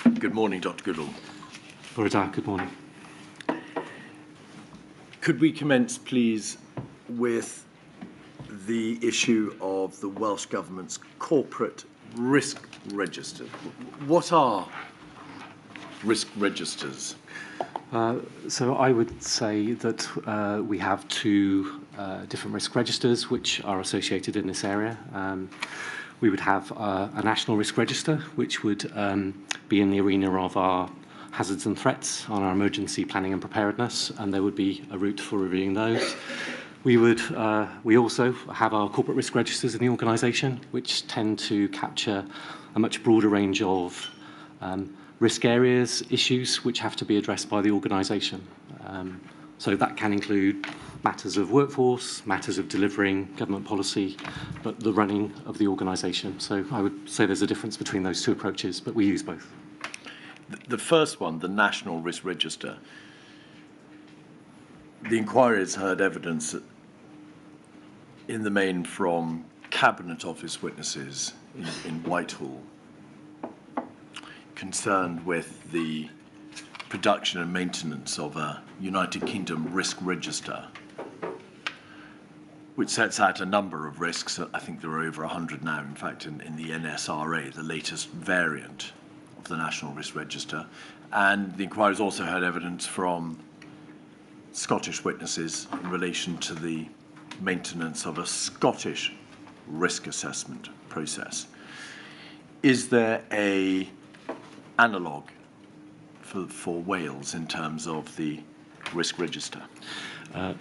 Good morning, Dr. Goodall. Good morning. Could we commence, please, with the issue of the Welsh Government's corporate risk register? What are risk registers? So I would say that we have two different risk registers which are associated in this area. We would have a national risk register, which would be in the arena of our hazards and threats on our emergency planning and preparedness, and there would be a route for reviewing those. We also have our corporate risk registers in the organisation, which tend to capture a much broader range of risk areas, issues which have to be addressed by the organisation. So that can include matters of workforce, matters of delivering government policy, but the running of the organisation. So I would say there's a difference between those two approaches, but we use both. The first one, the National Risk Register, the inquiry has heard evidence in the main from Cabinet Office witnesses in Whitehall concerned with the production and maintenance of a United Kingdom risk register, which sets out a number of risks. I think there are over 100 now, in fact, in the NSRA, the latest variant of the National Risk Register. And the inquiry has also heard evidence from Scottish witnesses in relation to the maintenance of a Scottish risk assessment process. Is there an analogue for Wales in terms of the risk register?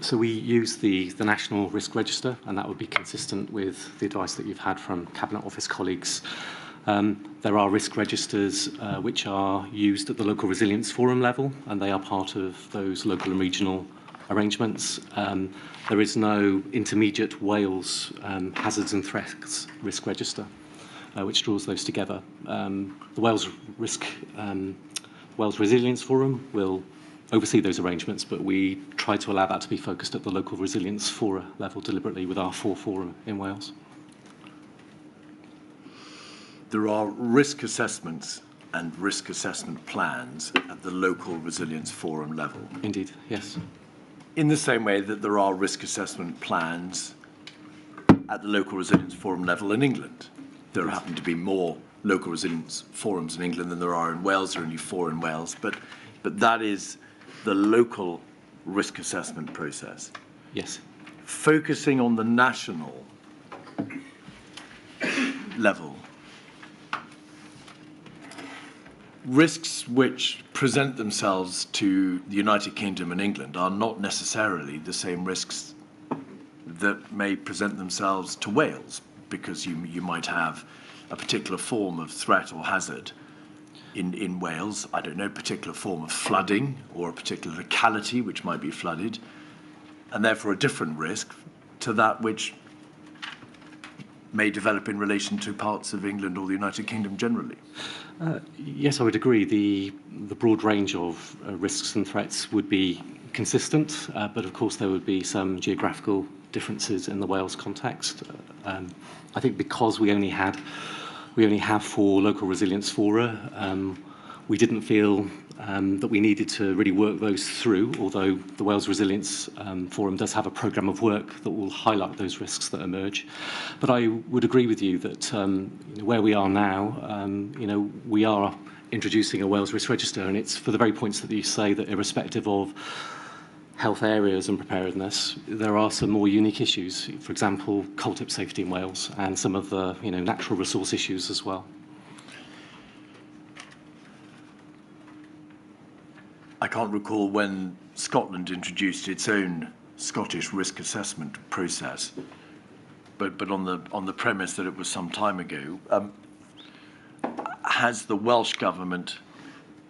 So we use the National Risk Register, and that would be consistent with the advice that you've had from Cabinet Office colleagues. There are risk registers which are used at the local resilience forum level, and they are part of those local and regional arrangements. There is no intermediate Wales hazards and threats risk register, which draws those together. The Wales Resilience Forum will oversee those arrangements, but we try to allow that to be focused at the local resilience fora level deliberately with our 4 fora in Wales. There are risk assessments and risk assessment plans at the local resilience forum level. Indeed, yes. In the same way that there are risk assessment plans at the local resilience forum level in England. There happen to be more local resilience forums in England than there are in Wales. There are only 4 in Wales, but that is the local risk assessment process. Yes. Focusing on the national level, risks which present themselves to the United Kingdom and England are not necessarily the same risks that may present themselves to Wales, because you might have a particular form of threat or hazard in Wales, I don't know, a particular form of flooding or a particular locality which might be flooded, and therefore a different risk to that which may develop in relation to parts of England or the United Kingdom generally. Yes, I would agree. The broad range of risks and threats would be consistent, but of course there would be some geographical differences in the Wales context. I think because we only have 4 local resilience fora, we didn't feel that we needed to really work those through, although the Wales Resilience Forum does have a programme of work that will highlight those risks that emerge. But I would agree with you that where we are now, we are introducing a Wales Risk Register, and it's for the very points that you say, that irrespective of health areas and preparedness, there are some more unique issues. For example, coal tip safety in Wales, and some of the natural resource issues as well. I can't recall when Scotland introduced its own Scottish risk assessment process, but on the premise that it was some time ago, has the Welsh Government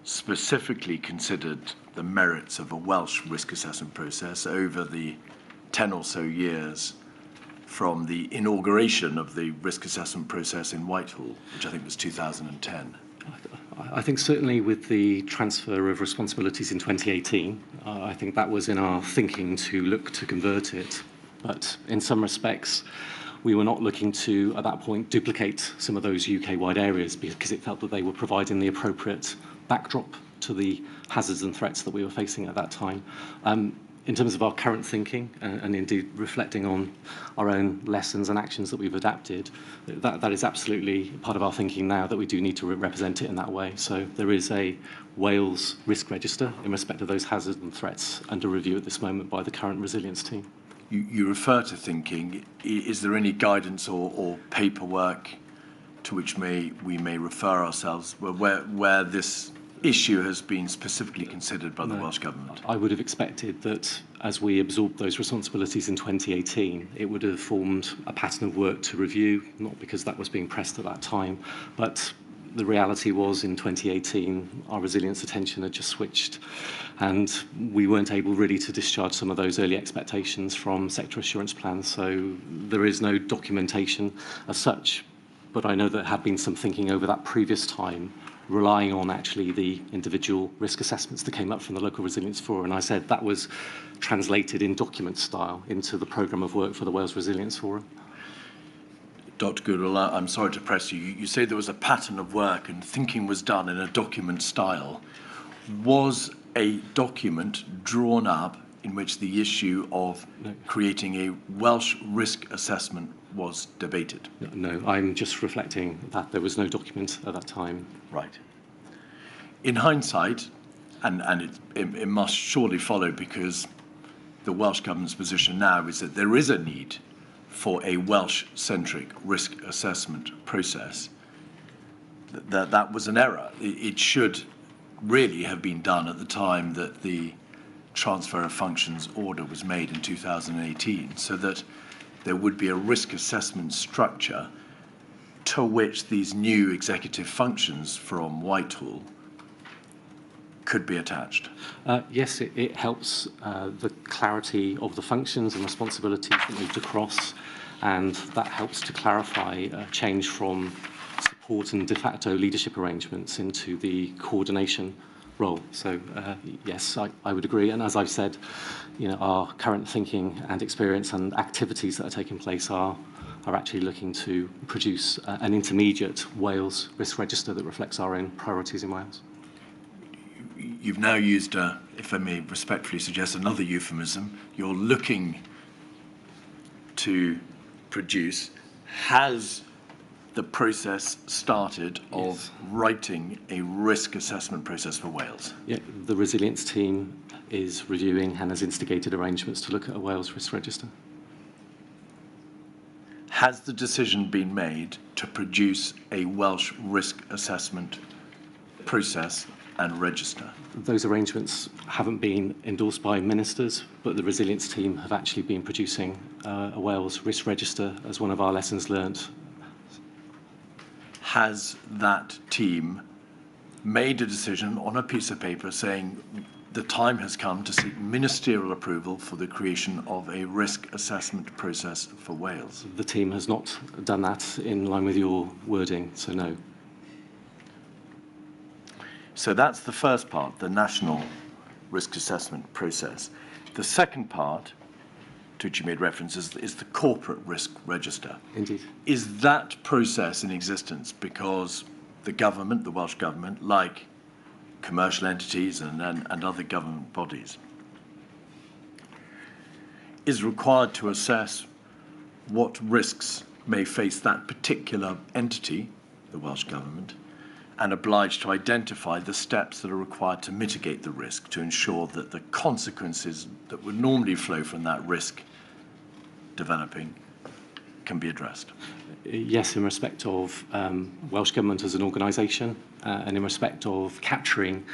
specifically considered the merits of a Welsh risk assessment process over the 10 or so years from the inauguration of the risk assessment process in Whitehall, which I think was 2010? I think certainly with the transfer of responsibilities in 2018, I think that was in our thinking to look to convert it. But in some respects, we were not looking to, at that point, duplicate some of those UK-wide areas because it felt that they were providing the appropriate backdrop to the hazards and threats that we were facing at that time. In terms of our current thinking, and indeed reflecting on our own lessons and actions that we've adapted, that is absolutely part of our thinking now, that we do need to represent it in that way. So there is a Wales risk register in respect of those hazards and threats under review at this moment by the current resilience team. You refer to thinking. Is there any guidance or paperwork to which we may refer ourselves where this issue has been specifically considered by the Welsh Government? I would have expected that as we absorbed those responsibilities in 2018, it would have formed a pattern of work to review, not because that was being pressed at that time, but the reality was in 2018, our resilience attention had just switched, and we weren't able really to discharge some of those early expectations from sector assurance plans. So there is no documentation as such, but I know there had been some thinking over that previous time, relying on actually the individual risk assessments that came up from the local resilience forum. And I said that was translated in document style into the programme of work for the Wales Resilience Forum. Dr. Goodall, I'm sorry to press you. You say there was a pattern of work and thinking was done in a document style. Was a document drawn up in which the issue of creating a Welsh risk assessment was debated? No, I'm just reflecting that there was no document at that time. Right. In hindsight, and it must surely follow, because the Welsh Government's position now is that there is a need for a Welsh-centric risk assessment process, that was an error. It should really have been done at the time that the transfer of functions order was made in 2018, so that there would be a risk assessment structure to which these new executive functions from Whitehall could be attached. Yes, it helps the clarity of the functions and responsibilities that moved across, and that helps to clarify change from support and de facto leadership arrangements into the coordination role. So yes, I would agree. And as I've said, our current thinking and experience and activities that are taking place are actually looking to produce an intermediate Wales risk register that reflects our own priorities in Wales. You've now used, if I may respectfully suggest, another euphemism. You're looking to produce. Has the process started of writing a risk assessment process for Wales? Yeah, the resilience team is reviewing and has instigated arrangements to look at a Wales risk register. Has the decision been made to produce a Welsh risk assessment process and register? Those arrangements haven't been endorsed by ministers, but the resilience team have actually been producing a Wales risk register as one of our lessons learned. Has that team made a decision on a piece of paper saying the time has come to seek ministerial approval for the creation of a risk assessment process for Wales? The team has not done that in line with your wording, so no. So that's the first part, the national risk assessment process. The second part, to which you made reference, is the corporate risk register. Indeed. Is that process in existence because the government, the Welsh Government, like commercial entities and other government bodies, is required to assess what risks may face that particular entity, the Welsh Government, and obliged to identify the steps that are required to mitigate the risk, to ensure that the consequences that would normally flow from that risk developing can be addressed? Yes, in respect of Welsh Government as an organisation, and in respect of capturing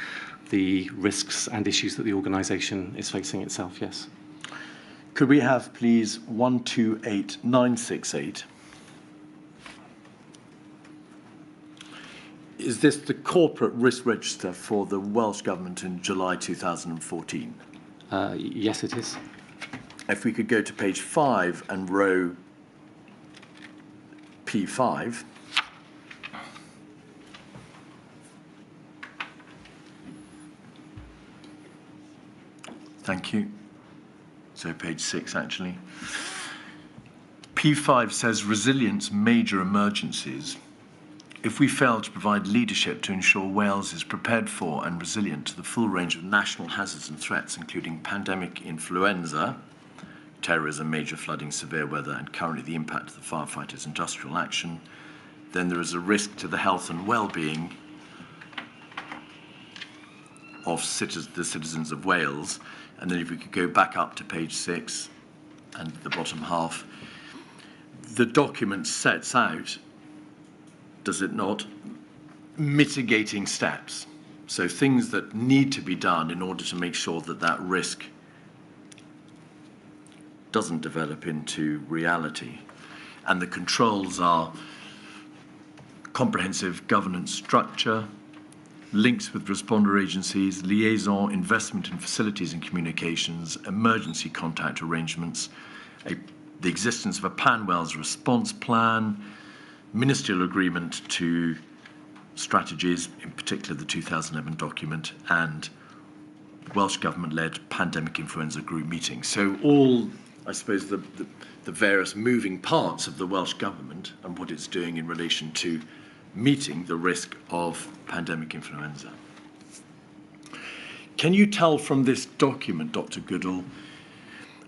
the risks and issues that the organisation is facing itself, yes. Could we have, please, 128968? Is this the corporate risk register for the Welsh Government in July 2014? Yes, it is. If we could go to page 5 and row P5. Thank you. So page 6, actually. P5 says resilience major emergencies. If we fail to provide leadership to ensure Wales is prepared for and resilient to the full range of national hazards and threats, including pandemic influenza, terrorism, major flooding, severe weather, and currently the impact of the firefighters' industrial action, then there is a risk to the health and well-being of the citizens of Wales. And then if we could go back up to page 6 and the bottom half, the document sets out, does it not, mitigating steps. So things that need to be done in order to make sure that that risk doesn't develop into reality. And the controls are comprehensive governance structure, links with responder agencies, liaison, investment in facilities and communications, emergency contact arrangements, the existence of a Pan-Wales response plan, ministerial agreement to strategies, in particular the 2011 document, and Welsh government-led pandemic influenza group meeting. So all, I suppose, the various moving parts of the Welsh government and what it's doing in relation to meeting the risk of pandemic influenza. Can you tell from this document, Dr. Goodall,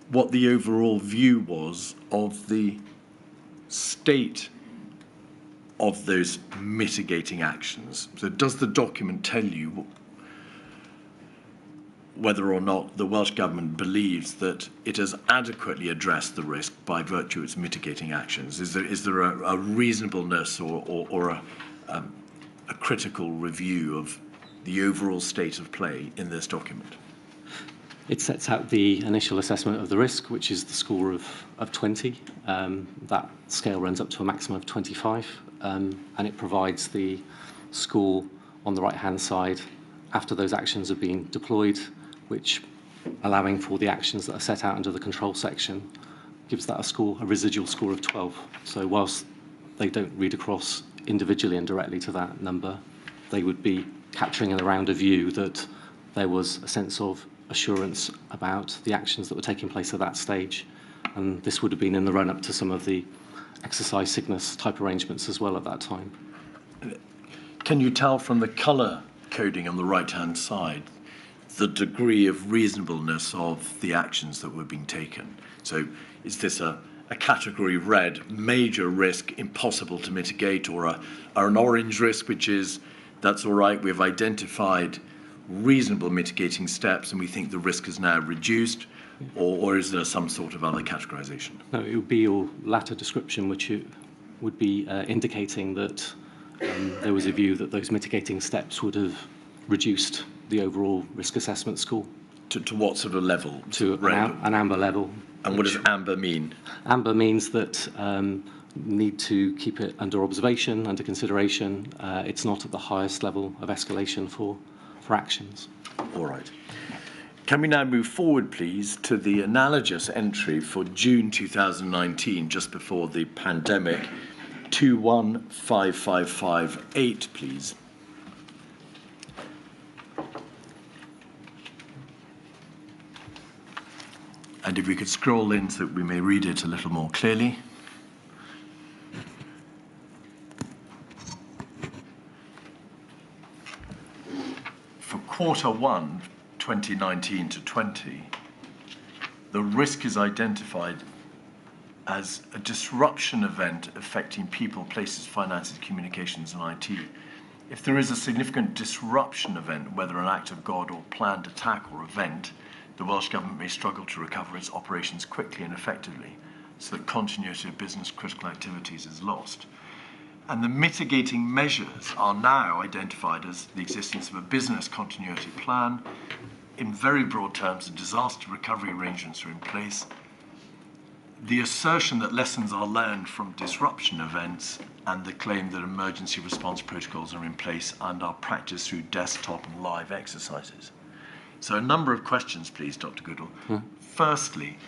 what the overall view was of the state of those mitigating actions? So does the document tell you whether or not the Welsh Government believes that it has adequately addressed the risk by virtue of its mitigating actions? Is there a reasonableness or a critical review of the overall state of play in this document? It sets out the initial assessment of the risk, which is the score of 20. That scale runs up to a maximum of 25, and it provides the score on the right-hand side after those actions have been deployed, which, allowing for the actions that are set out under the control section, gives that a residual score of 12. So whilst they don't read across individually and directly to that number, they would be capturing in around a view that there was a sense of assurance about the actions that were taking place at that stage. And this would have been in the run-up to some of the exercise Cygnus type arrangements as well at that time. Can you tell from the colour coding on the right-hand side the degree of reasonableness of the actions that were being taken? So is this a category red, major risk, impossible to mitigate, or an orange risk, which is, that's all right, we've identified reasonable mitigating steps and we think the risk is now reduced, or is there some sort of other categorization? No, it would be your latter description, which it would be indicating that there was a view that those mitigating steps would have reduced the overall risk assessment score. To what sort of level? To an amber level. And what does amber mean? Amber means that need to keep it under observation, under consideration. It's not at the highest level of escalation for actions. All right. Can we now move forward, please, to the analogous entry for June 2019, just before the pandemic, 215558, please. And if we could scroll in so that we may read it a little more clearly. For Q1, 2019 to 20, the risk is identified as a disruption event affecting people, places, finances, communications, and IT. If there is a significant disruption event, whether an act of God or planned attack or event, the Welsh Government may struggle to recover its operations quickly and effectively, so that continuity of business critical activities is lost. And the mitigating measures are now identified as the existence of a business continuity plan. In very broad terms, the disaster recovery arrangements are in place. The assertion that lessons are learned from disruption events, and the claim that emergency response protocols are in place and are practiced through desktop and live exercises. So a number of questions, please, Dr. Goodall. Firstly,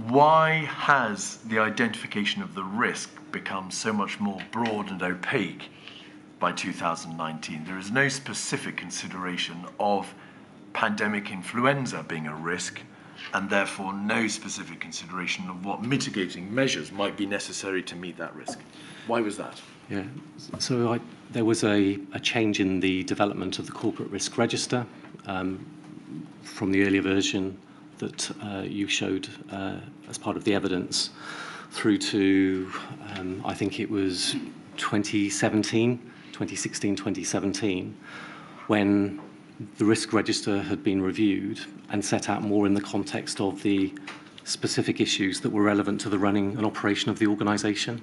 why has the identification of the risk become so much more broad and opaque by 2019? There is no specific consideration of pandemic influenza being a risk, and therefore no specific consideration of what mitigating measures might be necessary to meet that risk. Why was that? Yeah, so there was a change in the development of the corporate risk register from the earlier version that you showed as part of the evidence through to, I think it was 2016, 2017, when the risk register had been reviewed and set out more in the context of the specific issues that were relevant to the running and operation of the organisation.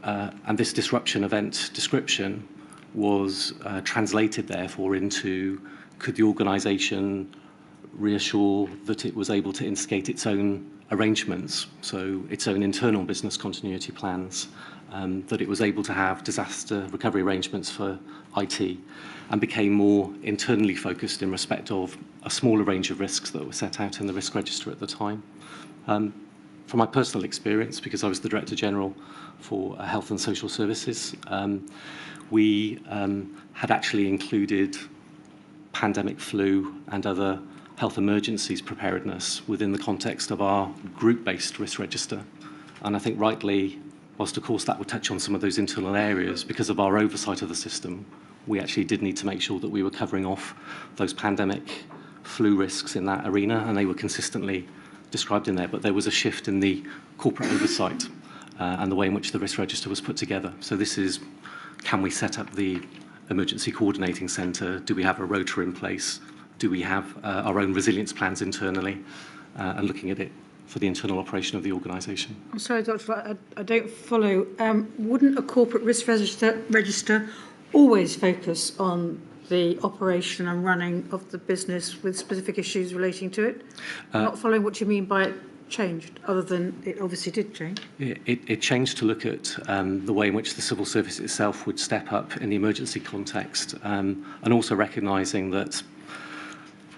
And this disruption event description was translated, therefore, into could the organisation reassure that it was able to instigate its own arrangements, so its own internal business continuity plans, that it was able to have disaster recovery arrangements for IT, and became more internally focused in respect of a smaller range of risks that were set out in the risk register at the time. From my personal experience, because I was the Director General for Health and Social Services, we had actually included pandemic flu and other health emergencies preparedness within the context of our group-based risk register. And I think rightly, whilst of course that would touch on some of those internal areas, because of our oversight of the system, we actually did need to make sure that we were covering off those pandemic flu risks in that arena, and they were consistently described in there. But there was a shift in the corporate oversight and the way in which the risk register was put together. So this is, can we set up the emergency coordinating centre? Do we have a rota in place? Do we have our own resilience plans internally? And looking at it for the internal operation of the organisation. I'm sorry, Dr. I don't follow. Wouldn't a corporate risk register always focus on the operation and running of the business with specific issues relating to it? Not following what you mean by it changed, other than it obviously did change. It changed to look at the way in which the civil service itself would step up in the emergency context, and also recognising that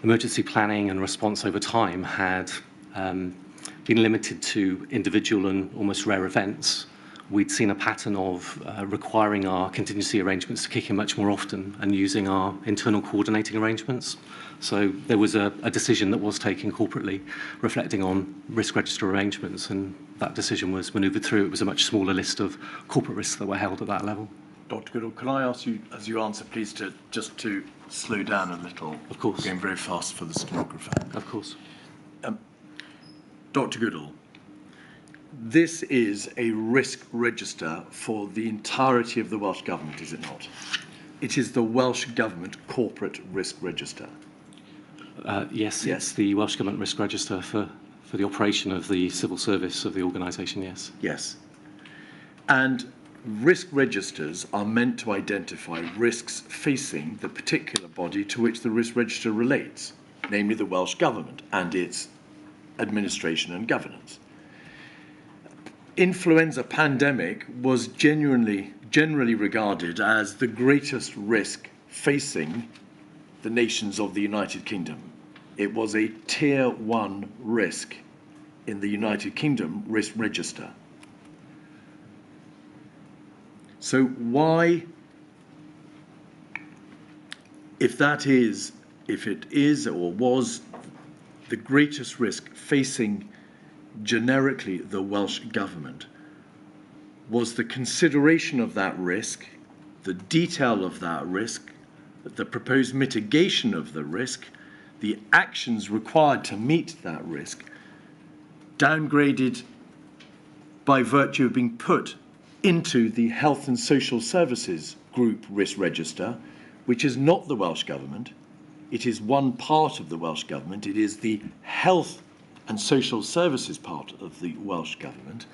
emergency planning and response over time had been limited to individual and almost rare events. We'd seen a pattern of requiring our contingency arrangements to kick in much more often and using our internal coordinating arrangements. So there was a decision that was taken corporately reflecting on risk register arrangements, and that decision was manoeuvred through. It was a much smaller list of corporate risks that were held at that level. Dr. Goodall, can I ask you, as you answer, please, to slow down a little? Of course. Going very fast for the stenographer. Of course. Dr. Goodall, this is a risk register for the entirety of the Welsh Government, is it not? It is the Welsh Government Corporate Risk Register. Yes, it's the Welsh Government Risk Register for the operation of the civil service of the organisation, yes. Yes. And risk registers are meant to identify risks facing the particular body to which the risk register relates, namely the Welsh Government and its administration and governance. Influenza pandemic was generally regarded as the greatest risk facing the nations of the United Kingdom. It was a tier 1 risk in the United Kingdom risk register. So why, if it is or was the greatest risk facing generically the Welsh Government, was the consideration of that risk, the detail of that risk, the proposed mitigation of the risk, the actions required to meet that risk, downgraded by virtue of being put into the Health and Social Services Group Risk Register, which is not the Welsh Government. It is one part of the Welsh Government. It is the Health and Social Services part of the Welsh Government,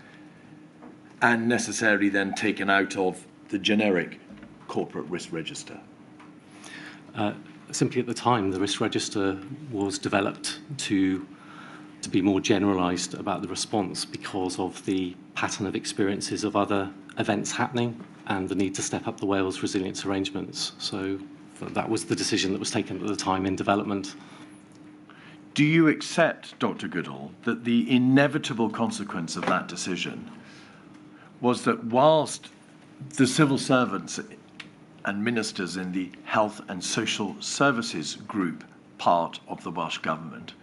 and necessarily then taken out of the generic Corporate Risk Register. Simply at the time, the risk register was developed to be more generalised about the response because of the pattern of experiences of other events happening and the need to step up the Wales resilience arrangements. So that was the decision that was taken at the time in development. Do you accept, Dr. Goodall, that the inevitable consequence of that decision was that whilst the civil servants and ministers in the Health and Social Services Group part of the Welsh Government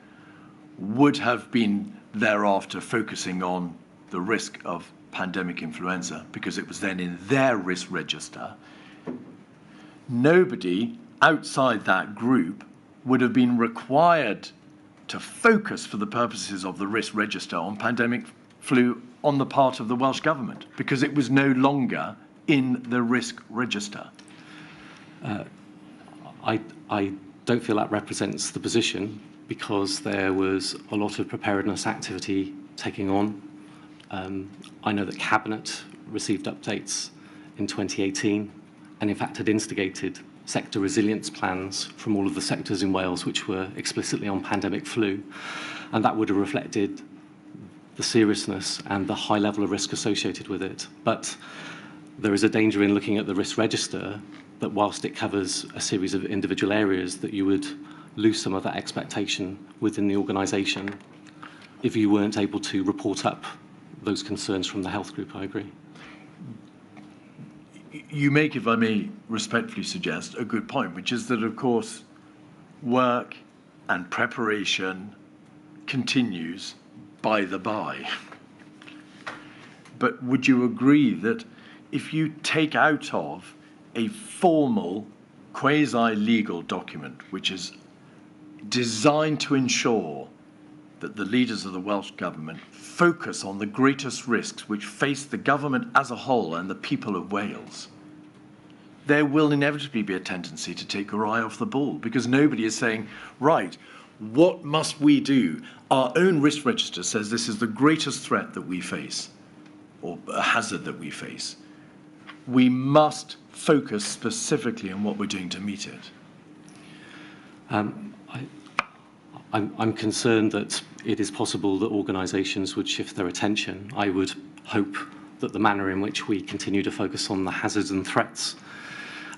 would have been thereafter focusing on the risk of pandemic influenza because it was then in their risk register, nobody outside that group would have been required to focus for the purposes of the risk register on pandemic flu on the part of the Welsh Government because it was no longer in the risk register. I don't feel that represents the position because there was a lot of preparedness activity taking on. I know that Cabinet received updates in 2018 and in fact had instigated sector resilience plans from all of the sectors in Wales which were explicitly on pandemic flu, and that would have reflected the seriousness and the high level of risk associated with it. But there is a danger in looking at the risk register that whilst it covers a series of individual areas, that you would lose some of that expectation within the organisation if you weren't able to report up those concerns from the health group. I agree. You make, if I may respectfully suggest, a good point, which is that, of course, work and preparation continues by the by. But would you agree that if you take out of a formal quasi-legal document which is designed to ensure that the leaders of the Welsh Government focus on the greatest risks which face the government as a whole and the people of Wales, there will inevitably be a tendency to take your eye off the ball because nobody is saying, right, what must we do? Our own risk register says this is the greatest threat that we face, or a hazard that we face. We must focus specifically on what we're doing to meet it. I'm concerned that it is possible that organisations would shift their attention. I would hope that the manner in which we continue to focus on the hazards and threats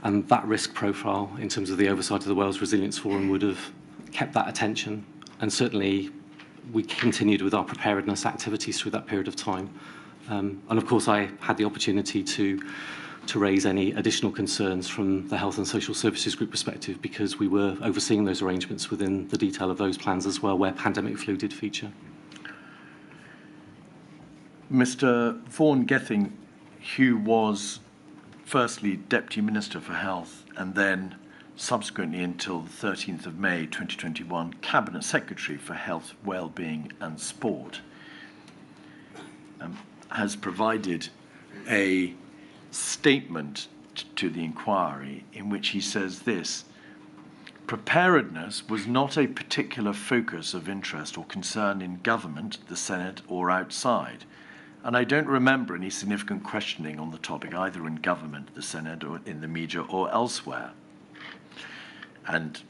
and that risk profile in terms of the oversight of the Wales Resilience Forum would have kept that attention. And certainly we continued with our preparedness activities through that period of time. And of course I had the opportunity to raise any additional concerns from the Health and Social Services Group perspective because we were overseeing those arrangements within the detail of those plans as well, where pandemic flu did feature. Mr. Vaughan Gething, who was firstly Deputy Minister for Health and then subsequently until the 13th of May 2021 Cabinet Secretary for Health, Wellbeing and Sport, has provided a statement to the inquiry in which he says this: preparedness was not a particular focus of interest or concern in government, the Senate or outside, and I don't remember any significant questioning on the topic either in government, the Senate or in the media or elsewhere. And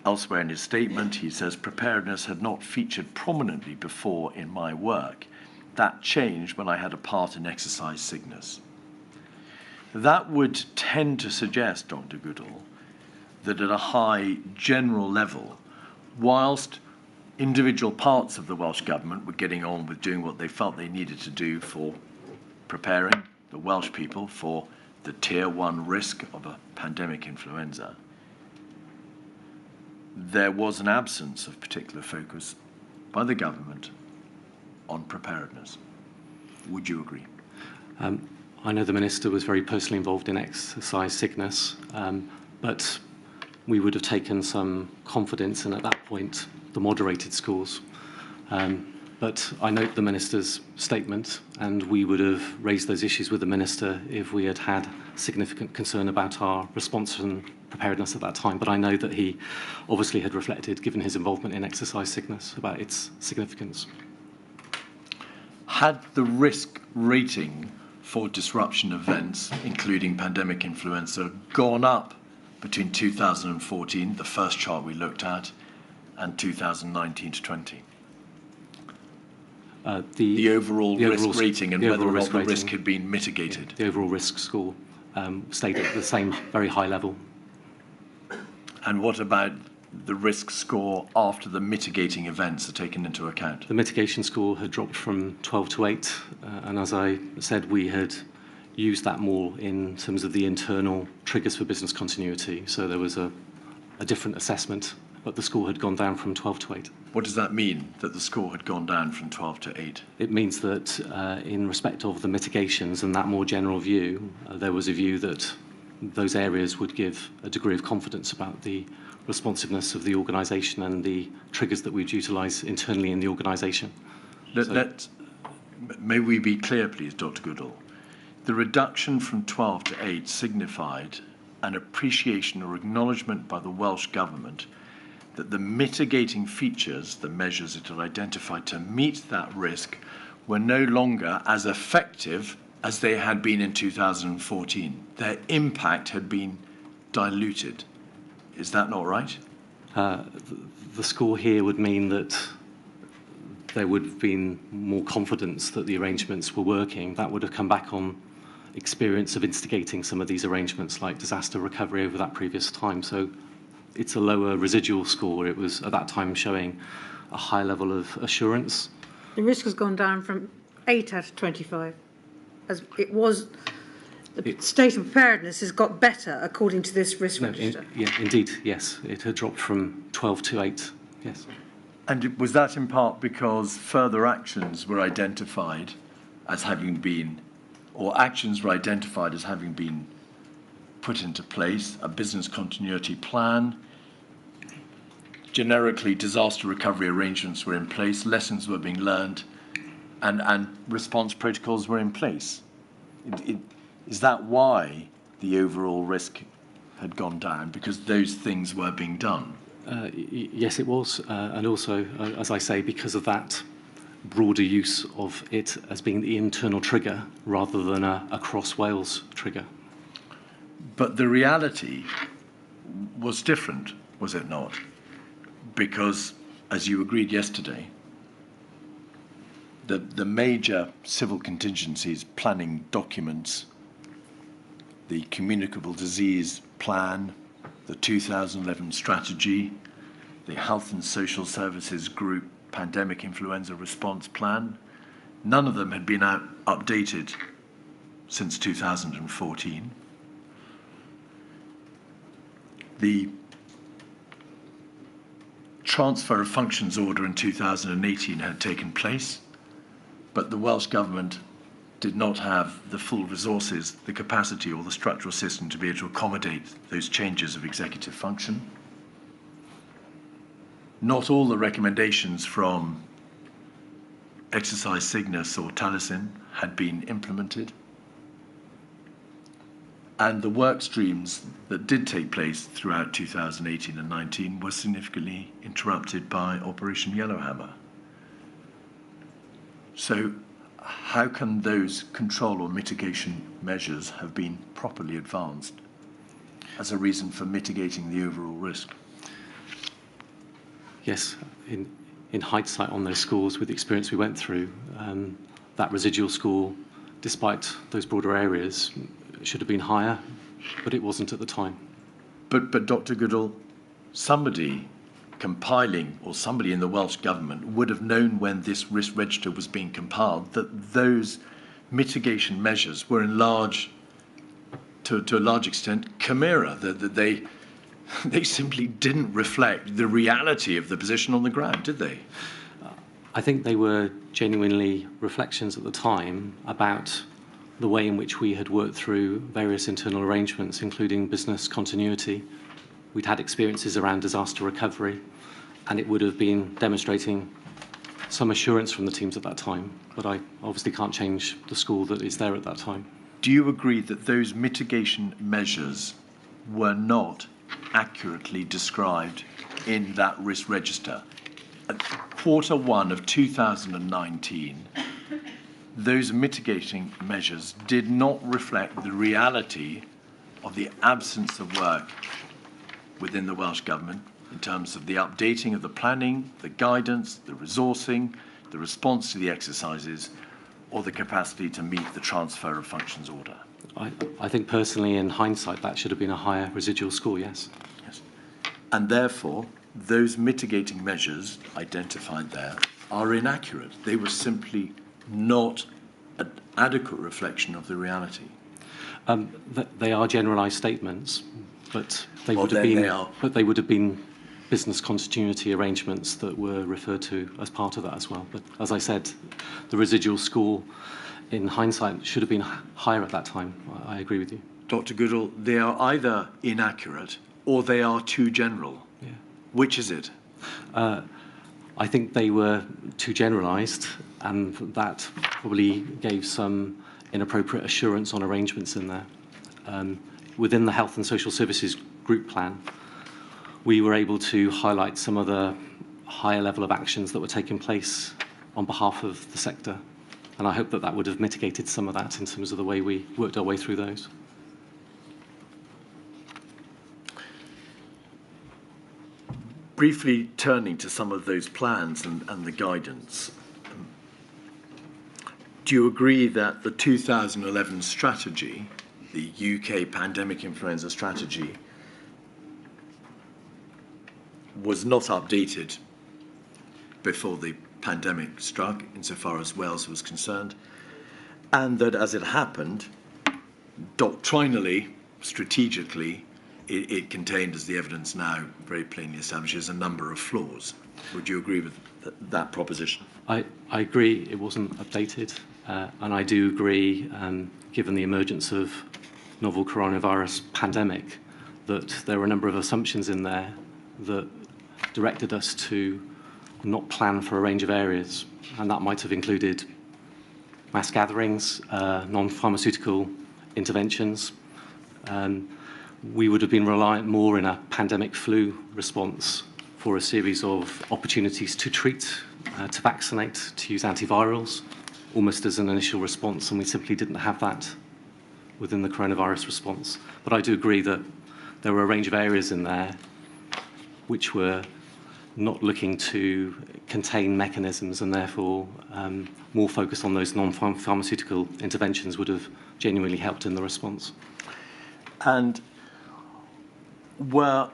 elsewhere in his statement he says preparedness had not featured prominently before in my work. That changed when I had a part in exercise Cygnus. That would tend to suggest, Dr. Goodall, that at a high general level, whilst individual parts of the Welsh Government were getting on with doing what they felt they needed to do for preparing the Welsh people for the Tier 1 risk of a pandemic influenza, there was an absence of particular focus by the government on preparedness. Would you agree? I know the Minister was very personally involved in exercise Cygnus, but we would have taken some confidence in, at that point, the moderated schools. But I note the Minister's statement, and we would have raised those issues with the Minister if we had had significant concern about our response and preparedness at that time. But I know that he obviously had reflected, given his involvement in exercise Cygnus, about its significance. Had the risk rating for disruption events, including pandemic influenza, gone up between 2014, the first chart we looked at, and 2019 to 20? The overall risk rating and whether or not the risk had been mitigated. The overall risk score stayed at the same very high level. And what about the risk score after the mitigating events are taken into account? The mitigation score had dropped from 12 to 8, and as I said, we had used that more in terms of the internal triggers for business continuity. So there was a different assessment but the score had gone down from 12 to 8. What does that mean, that the score had gone down from 12 to 8? It means that in respect of the mitigations and that more general view, there was a view that those areas would give a degree of confidence about the responsiveness of the organisation and the triggers that we'd utilise internally in the organisation. May we be clear, please, Dr. Goodall? The reduction from 12 to 8 signified an appreciation or acknowledgement by the Welsh Government that the mitigating features, the measures it had identified to meet that risk, were no longer as effective as they had been in 2014. Their impact had been diluted. Is that not right? The score here would mean that there would have been more confidence that the arrangements were working. That would have come back on experience of instigating some of these arrangements like disaster recovery over that previous time. So it's a lower residual score. It was at that time showing a high level of assurance. The risk has gone down from 8 out of 25. As it was, the state of preparedness has got better according to this risk register. Indeed, yes. It had dropped from 12 to 8, yes. And was that in part because further actions were identified as having been, or actions were identified as having been put into place, a business continuity plan, generically disaster recovery arrangements were in place, lessons were being learned, and response protocols were in place? Is that why the overall risk had gone down? Because those things were being done? Yes, it was. And also, as I say, because of that broader use of it as being the internal trigger rather than a cross-Wales trigger. But the reality was different, was it not? Because, as you agreed yesterday, the major civil contingencies planning documents, the communicable disease plan, the 2011 strategy, the Health and Social Services Group pandemic influenza response plan, none of them had been updated since 2014. The transfer of functions order in 2018 had taken place, but the Welsh Government did not have the full resources, the capacity or the structural system to be able to accommodate those changes of executive function. Not all the recommendations from exercise Cygnus or Talison had been implemented. And the work streams that did take place throughout 2018 and 19 were significantly interrupted by Operation Yellowhammer. So how can those control or mitigation measures have been properly advanced as a reason for mitigating the overall risk? Yes, in hindsight on those scores, with the experience we went through, that residual score, despite those broader areas, should have been higher, but it wasn't at the time. But Dr. Goodall, somebody compiling, or somebody in the Welsh Government would have known when this risk register was being compiled that those mitigation measures were to a large extent chimera, that they simply didn't reflect the reality of the position on the ground, did they? I think they were genuinely reflections at the time about the way in which we had worked through various internal arrangements, including business continuity. We'd had experiences around disaster recovery, and it would have been demonstrating some assurance from the teams at that time, but I obviously can't change the score that is there at that time. Do you agree that those mitigation measures were not accurately described in that risk register? At Q1 of 2019, those mitigating measures did not reflect the reality of the absence of work within the Welsh Government in terms of the updating of the planning, the guidance, the resourcing, the response to the exercises, or the capacity to meet the transfer of functions order. I think personally, in hindsight, that should have been a higher residual score, yes. Yes. And therefore, those mitigating measures identified there are inaccurate. They were simply not an adequate reflection of the reality. They are generalised statements, but they would have been business continuity arrangements that were referred to as part of that as well. But as I said, the residual score, in hindsight, should have been higher at that time. I agree with you. Dr. Goodall, they are either inaccurate or they are too general. Yeah. Which is it? I think they were too generalised, and that probably gave some inappropriate assurance on arrangements in there. Within the Health and Social Services Group Plan, we were able to highlight some of the higher level of actions that were taking place on behalf of the sector. And I hope that that would have mitigated some of that in terms of the way we worked our way through those. Briefly turning to some of those plans and the guidance, do you agree that the 2011 strategy, the UK pandemic influenza strategy, was not updated before the pandemic struck, insofar as Wales was concerned, and that as it happened, doctrinally, strategically, it contained, as the evidence now very plainly establishes, a number of flaws? Would you agree with that proposition? I agree it wasn't updated, and I do agree, given the emergence of novel coronavirus pandemic, that there were a number of assumptions in there that directed us to not plan for a range of areas, and that might have included mass gatherings, non-pharmaceutical interventions. We would have been reliant more in a pandemic flu response for a series of opportunities to treat, to vaccinate, to use antivirals, almost as an initial response, and we simply didn't have that within the coronavirus response. But I do agree that there were a range of areas in there which were not looking to contain mechanisms, and therefore more focused on those non-pharmaceutical interventions would have genuinely helped in the response. And were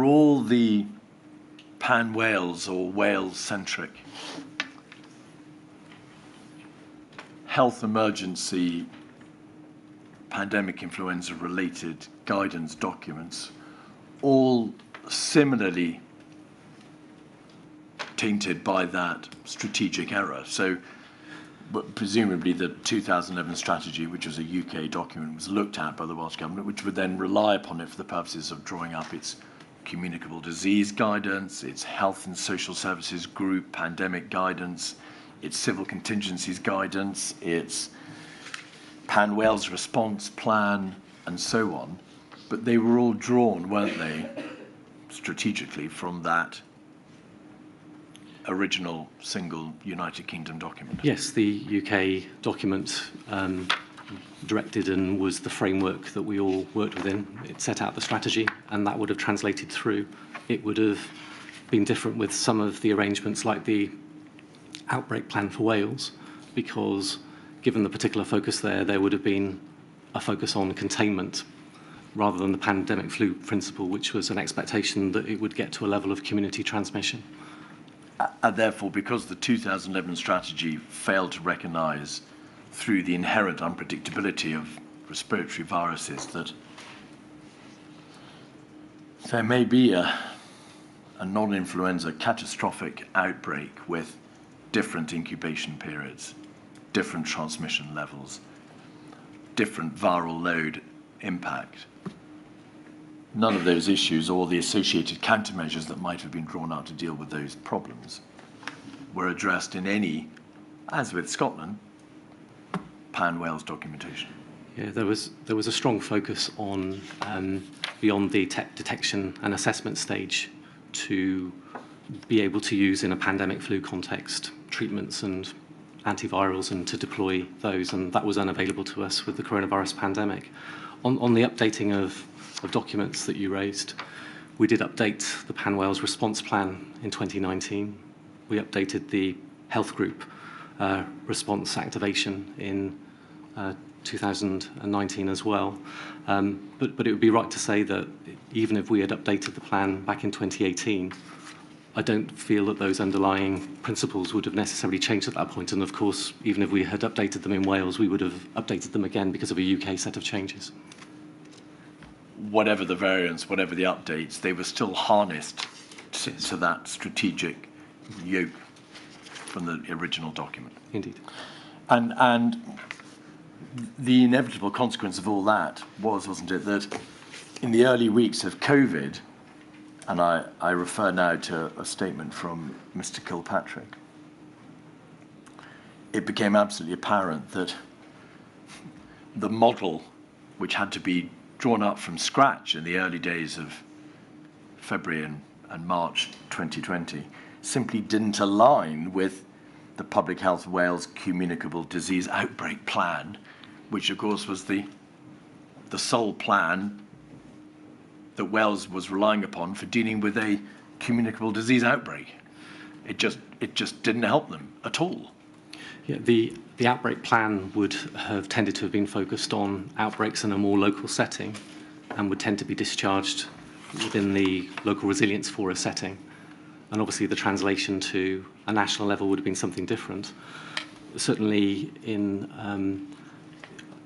all the pan-Wales or Wales-centric health emergency pandemic influenza-related guidance documents all similarly tainted by that strategic error? So presumably the 2011 strategy, which was a UK document, was looked at by the Welsh Government, which would then rely upon it for the purposes of drawing up its communicable disease guidance, its health and social services group pandemic guidance, its civil contingencies guidance, its pan-Wales response plan, and so on. But they were all drawn, weren't they, strategically from that original single United Kingdom document? Yes, the UK document directed and was the framework that we all worked within. It set out the strategy, and that would have translated through. It would have been different with some of the arrangements, like the outbreak plan for Wales, because given the particular focus there would have been a focus on containment rather than the pandemic flu principle, which was an expectation that it would get to a level of community transmission. And therefore, because the 2011 strategy failed to recognise, through the inherent unpredictability of respiratory viruses, that there may be a non-influenza catastrophic outbreak with different incubation periods, different transmission levels, different viral load impact. None of those issues or the associated countermeasures that might have been drawn out to deal with those problems were addressed in any, as with Scotland, pan-Wales documentation. Yeah, there was a strong focus on beyond the detection and assessment stage to be able to use in a pandemic flu context treatments and antivirals and to deploy those, and that was unavailable to us with the coronavirus pandemic. On the updating of documents that you raised, we did update the pan-Wales response plan in 2019. We updated the health group response activation in 2019 as well. But it would be right to say that even if we had updated the plan back in 2018, I don't feel that those underlying principles would have necessarily changed at that point. And of course, even if we had updated them in Wales, we would have updated them again because of a UK set of changes. whatever the variants, whatever the updates, they were still harnessed to that strategic yoke from the original document. Indeed. And the inevitable consequence of all that wasn't it, that in the early weeks of COVID, and I refer now to a statement from Mr. Kilpatrick, it became absolutely apparent that the model, which had to be drawn up from scratch in the early days of February and March 2020, simply didn't align with the Public Health Wales Communicable Disease Outbreak Plan, which of course was the sole plan that Wales was relying upon for dealing with a communicable disease outbreak. It just didn't help them at all. Yeah, the outbreak plan would have tended to have been focused on outbreaks in a more local setting and would tend to be discharged within the local resilience fora setting. And obviously the translation to a national level would have been something different. Certainly in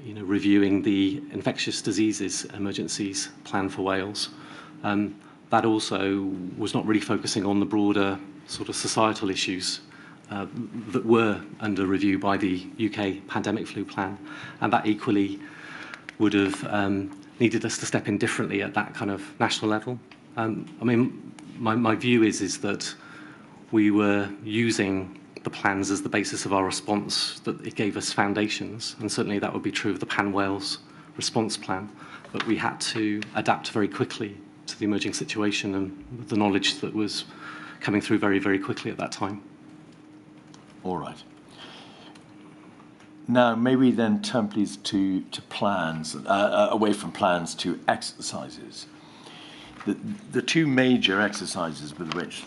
reviewing the infectious diseases emergencies plan for Wales, that also was not really focusing on the broader sort of societal issues that were under review by the UK pandemic flu plan, and that equally would have needed us to step in differently at that kind of national level. I mean, my view is that we were using the plans as the basis of our response, that it gave us foundations, and certainly that would be true of the Pan Wales response plan, but we had to adapt very quickly to the emerging situation and the knowledge that was coming through very, very quickly at that time. All right. Now, may we then turn, please, to plans, away from plans to exercises. The two major exercises with which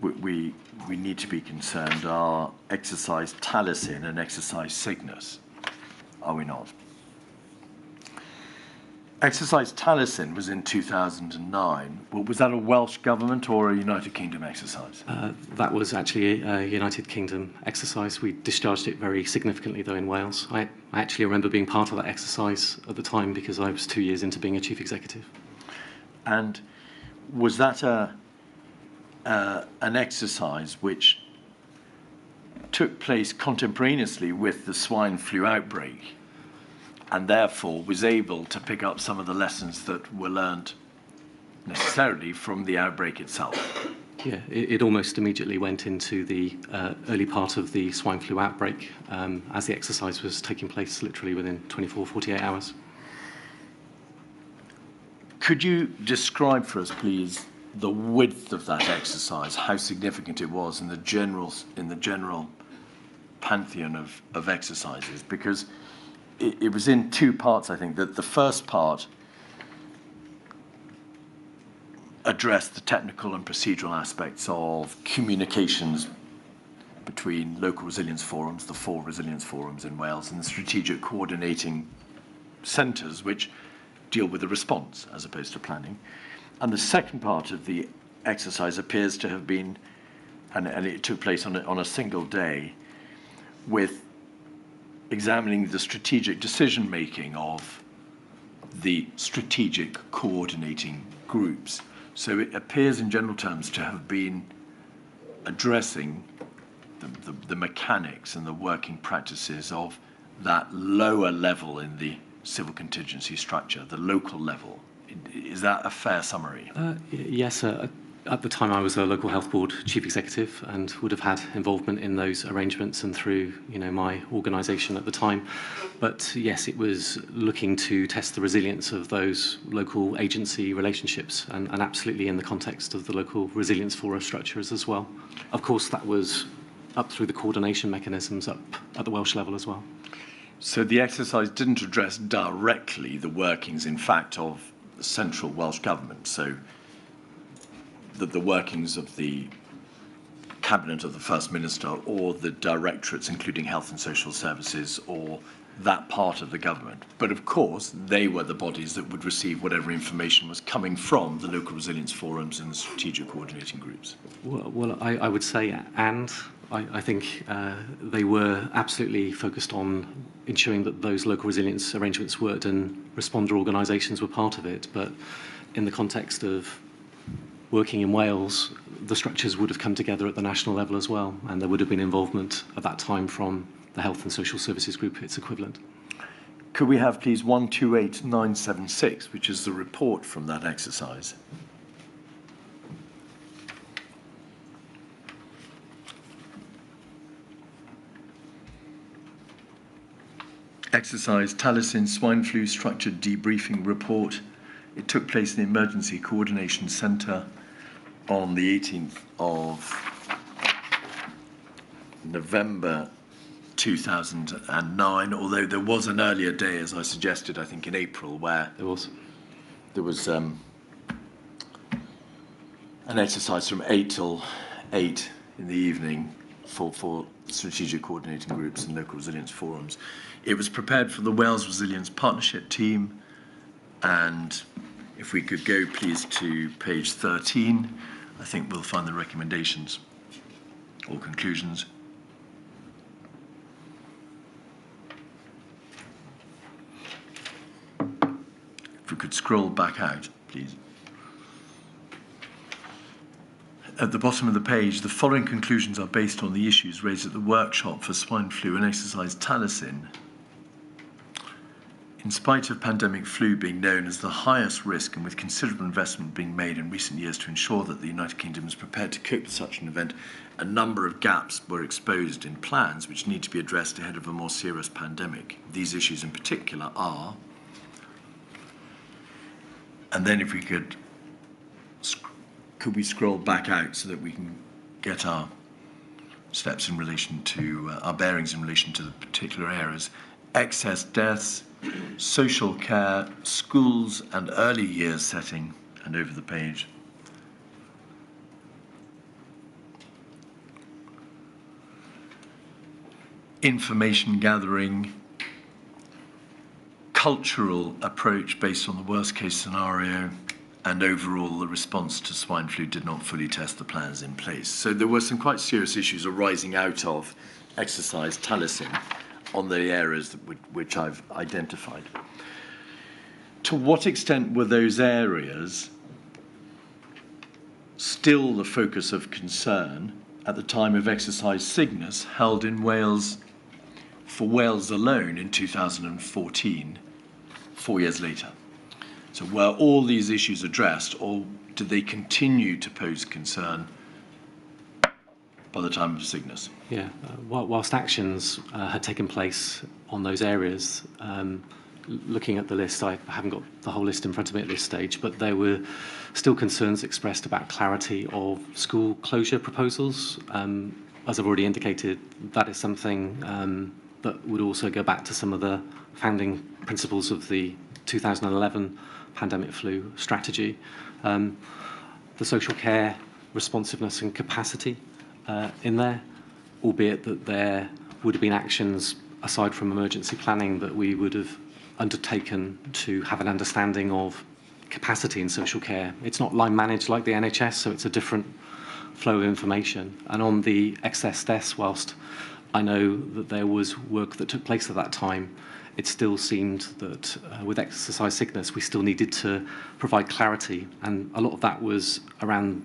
we need to be concerned are exercise Talison and exercise Cygnus, are we not? Exercise Talison was in 2009. Well, was that a Welsh government or a United Kingdom exercise? That was actually a United Kingdom exercise. We discharged it very significantly, though, in Wales. I actually remember being part of that exercise at the time because I was 2 years into being a chief executive. And was that an exercise which took place contemporaneously with the swine flu outbreak, and therefore was able to pick up some of the lessons that were learned necessarily from the outbreak itself? Yeah, it almost immediately went into the early part of the swine flu outbreak as the exercise was taking place literally within 24, 48 hours. Could you describe for us, please, the width of that exercise, how significant it was in the general pantheon of exercises? Because it was in two parts, I think. That the first part addressed the technical and procedural aspects of communications between local resilience forums, the 4 resilience forums in Wales, and the strategic coordinating centres which deal with the response as opposed to planning. And the second part of the exercise appears to have been, and it took place on a single day, with examining the strategic decision-making of the strategic coordinating groups. So it appears in general terms to have been addressing the mechanics and the working practices of that lower level in the civil contingency structure, the local level. Is that a fair summary? Yes. At the time, I was a local health board chief executive and would have had involvement in those arrangements and through, my organisation at the time. But yes, it was looking to test the resilience of those local agency relationships and absolutely in the context of the local resilience fora structures as well. Of course, that was up through the coordination mechanisms up at the Welsh level as well. So the exercise didn't address directly the workings, in fact, of the central Welsh government. So the workings of the cabinet of the First Minister or the directorates, including health and social services, or that part of the government. But of course, they were the bodies that would receive whatever information was coming from the local resilience forums and the strategic coordinating groups. Well, I would say, and I think they were absolutely focused on ensuring that those local resilience arrangements worked, and responder organisations were part of it. But in the context of working in Wales, the structures would have come together at the national level as well, and there would have been involvement at that time from the Health and Social Services Group, its equivalent. Could we have, please, 128976, which is the report from that exercise? Exercise Talison Swine Flu Structured Debriefing Report. It took place in the Emergency Coordination Centre on the 18th of November 2009, although there was an earlier day, as I suggested, I think in April, where there was an exercise from 8 till 8 in the evening for strategic coordinating groups and local resilience forums. It was prepared for the Wales Resilience Partnership team, and if we could go, please, to page 13, I think we'll find the recommendations or conclusions. If we could scroll back out, please. At the bottom of the page, the following conclusions are based on the issues raised at the workshop for swine flu and exercise Talison. In spite of pandemic flu being known as the highest risk, and with considerable investment being made in recent years to ensure that the United Kingdom is prepared to cope with such an event, a number of gaps were exposed in plans which need to be addressed ahead of a more serious pandemic. These issues in particular are, and then if we could we scroll back out so that we can get our steps in relation to, our bearings in relation to the particular areas. Excess deaths, social care, schools and early years setting, and over the page. Information gathering, cultural approach based on the worst case scenario, and overall the response to swine flu did not fully test the plans in place. So there were some quite serious issues arising out of exercise Talison on the areas which I've identified. To what extent were those areas still the focus of concern at the time of exercise Cygnus, held in Wales, for Wales alone in 2014, 4 years later? So were all these issues addressed, or did they continue to pose concern by the time of Cygnus? Yeah, whilst actions had taken place on those areas, looking at the list, I haven't got the whole list in front of me at this stage, but there were still concerns expressed about clarity of school closure proposals. As I've already indicated, that is something that would also go back to some of the founding principles of the 2011 pandemic flu strategy. The social care, responsiveness and capacity in there, albeit that there would have been actions aside from emergency planning that we would have undertaken to have an understanding of capacity in social care. It's not line managed like the NHS, so it's a different flow of information. And on the excess deaths, whilst I know that there was work that took place at that time, it still seemed that with exercise Cygnus, we still needed to provide clarity. And a lot of that was around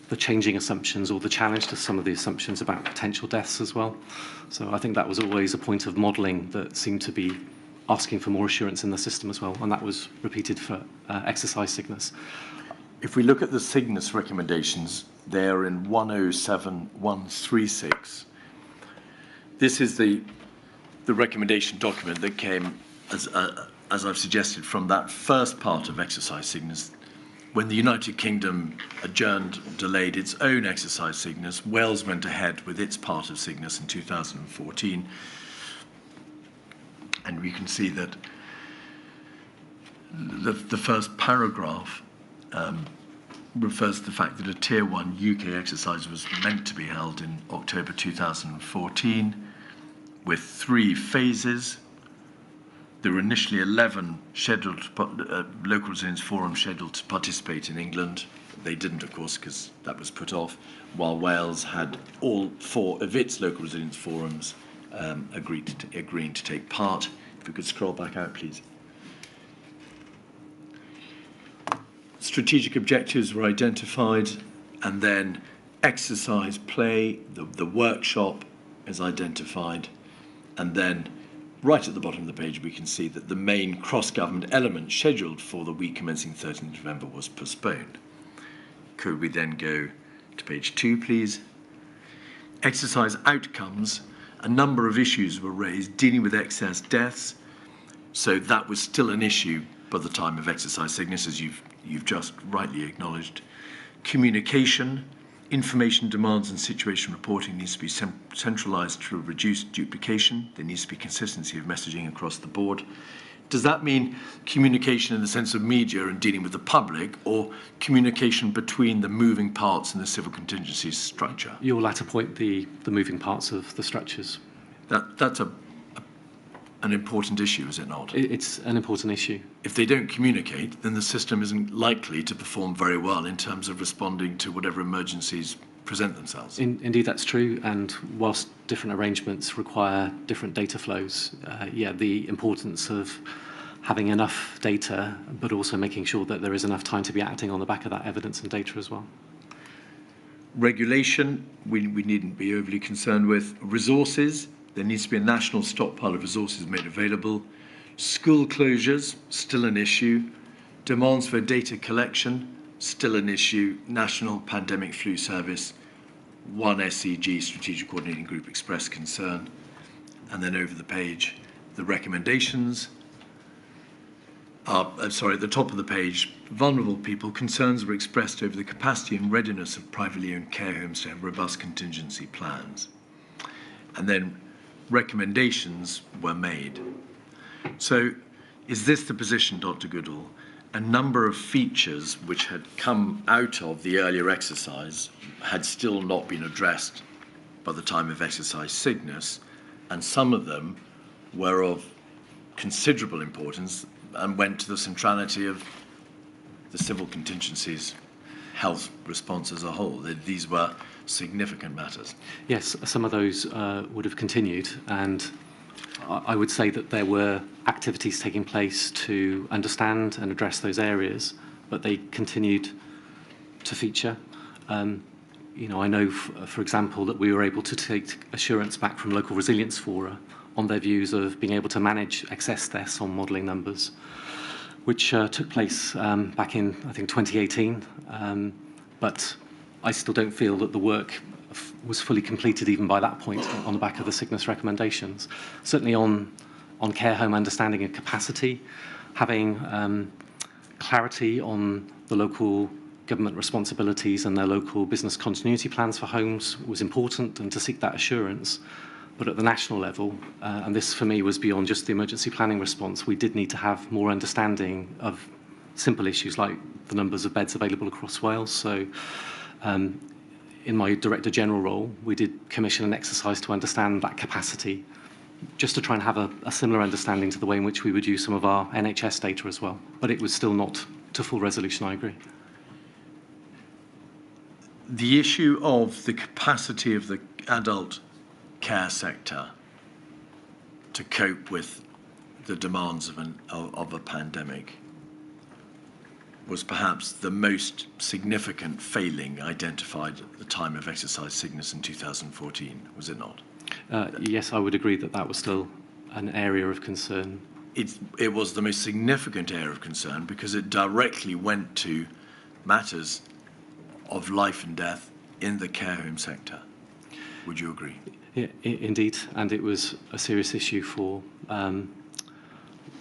the changing assumptions or the challenge to some of the assumptions about potential deaths as well. So I think that was always a point of modelling that seemed to be asking for more assurance in the system as well. And that was repeated for exercise Cygnus. If we look at the Cygnus recommendations, they're in 107136. This is the recommendation document that came, as I've suggested, from that first part of exercise Cygnus. When the United Kingdom delayed its own exercise Cygnus, Wales went ahead with its part of Cygnus in 2014. And we can see that the first paragraph refers to the fact that a Tier 1 UK exercise was meant to be held in October 2014 with 3 phases. There were initially 11 scheduled local resilience forums scheduled to participate in England. They didn't, of course, because that was put off, while Wales had all 4 of its local resilience forums agreeing to take part. If we could scroll back out, please. Strategic objectives were identified, and then exercise play, the workshop is identified, and then right at the bottom of the page we can see that the main cross-government element scheduled for the week commencing 13th November was postponed. Could we then go to page 2, please? Exercise outcomes. A number of issues were raised dealing with excess deaths, so that was still an issue by the time of exercise Cygnus, as you've just rightly acknowledged. Communication, information demands and situation reporting needs to be centralised to reduce duplication. There needs to be consistency of messaging across the board. Does that mean communication in the sense of media and dealing with the public, or communication between the moving parts in the civil contingency structure? Your latter point, the moving parts of the structures. That's an important issue, is it not? It's an important issue. If they don't communicate, then the system isn't likely to perform very well in terms of responding to whatever emergencies present themselves. Indeed, that's true. And whilst different arrangements require different data flows, the importance of having enough data, but also making sure that there is enough time to be acting on the back of that evidence and data as well. Regulation, we needn't be overly concerned with. Resources, there needs to be a national stockpile of resources made available. School closures, still an issue. Demands for data collection, still an issue. National Pandemic Flu Service, one SCG, Strategic Coordinating Group, expressed concern. And then over the page, the recommendations. At the top of the page, vulnerable people, concerns were expressed over the capacity and readiness of privately owned care homes to have robust contingency plans. And then recommendations were made. So is this the position, Dr. Goodall? A number of features which had come out of the earlier exercise had still not been addressed by the time of exercise Cygnus, and some of them were of considerable importance and went to the centrality of the civil contingency's health response as a whole. These were significant matters. Yes, some of those would have continued, and I would say that there were activities taking place to understand and address those areas, but they continued to feature. I know, for example, that we were able to take assurance back from local resilience fora on their views of being able to manage excess deaths on modelling numbers, which took place back in, I think, 2018. But I still don't feel that the work was fully completed even by that point on the back of the Cygnus recommendations. Certainly on care home understanding and capacity, having clarity on the local government responsibilities and their local business continuity plans for homes was important, and to seek that assurance. But at the national level, and this for me was beyond just the emergency planning response, we did need to have more understanding of simple issues like the numbers of beds available across Wales. So in my Director General role, we did commission an exercise to understand that capacity, just to try and have a similar understanding to the way in which we would use some of our NHS data as well. But it was still not to full resolution, I agree. The issue of the capacity of the adult care sector to cope with the demands of a pandemic was perhaps the most significant failing identified at the time of exercise Cygnus in 2014, was it not? Yes, I would agree that that was still an area of concern. It was the most significant area of concern because it directly went to matters of life and death in the care home sector. Would you agree? Yeah, indeed, and it was a serious issue for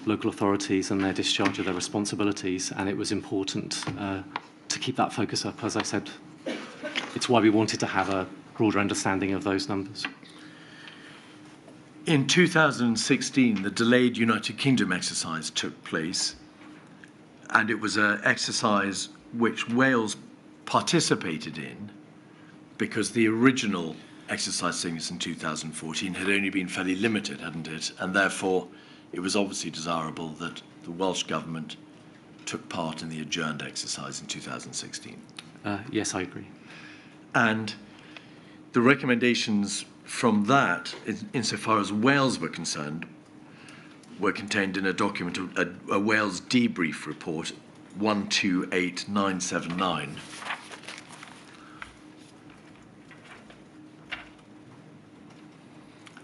local authorities and their discharge of their responsibilities, and it was important to keep that focus up. As I said, it's why we wanted to have a broader understanding of those numbers. In 2016, the delayed United Kingdom exercise took place, and it was an exercise which Wales participated in because the original exercise Cygnus in 2014 had only been fairly limited, hadn't it? And therefore, it was obviously desirable that the Welsh government took part in the adjourned exercise in 2016. Yes, I agree. And the recommendations from that, insofar as Wales were concerned, were contained in a document, a Wales debrief report, 128979.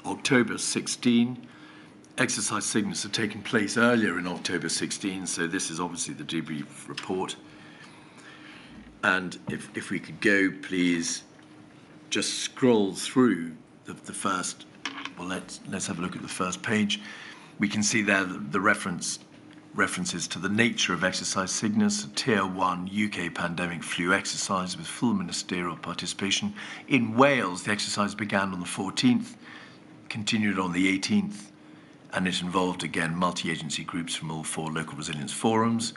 October 16. Exercise Cygnus had taken place earlier in October 16, so this is obviously the debrief report. And if we could go, please, just scroll through the first, well, let's have a look at the first page. We can see there the references to the nature of Exercise Cygnus, a Tier 1 UK pandemic flu exercise with full ministerial participation. In Wales, the exercise began on the 14th, continued on the 18th, and it involved, again, multi-agency groups from all 4 local resilience forums.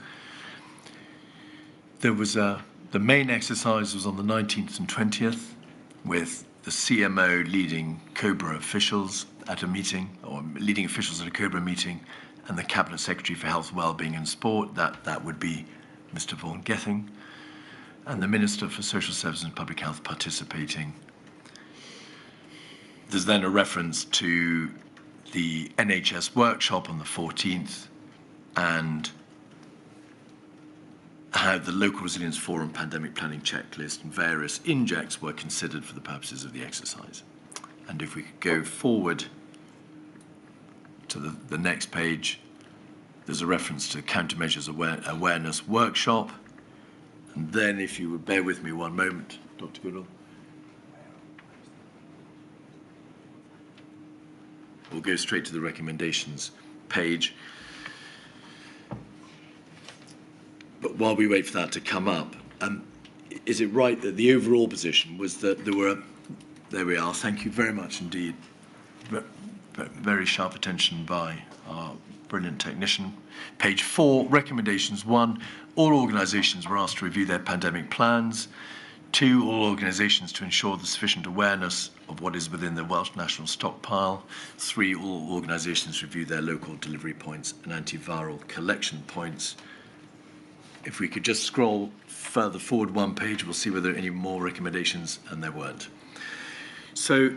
There was the main exercise was on the 19th and 20th, with the CMO leading COBRA officials at a meeting, or leading officials at a COBRA meeting, and the Cabinet Secretary for Health, Wellbeing and Sport, that would be Mr. Vaughan Gething, and the Minister for Social Services and Public Health participating. There's then a reference to the NHS workshop on the 14th and how the Local Resilience Forum pandemic planning checklist and various injects were considered for the purposes of the exercise. And if we could go forward to the next page, there's a reference to countermeasures awareness workshop. And then if you would bear with me one moment, Dr. Goodall. We'll go straight to the recommendations page. But while we wait for that to come up, is it right that the overall position was that there we are, thank you very much indeed, very sharp attention by our brilliant technician. Page 4, recommendations. 1, all organisations were asked to review their pandemic plans. 2, all organisations to ensure the sufficient awareness of what is within the Welsh National Stockpile. 3, all organisations review their local delivery points and antiviral collection points. If we could just scroll further forward one page, we'll see whether there are any more recommendations, and there weren't. So,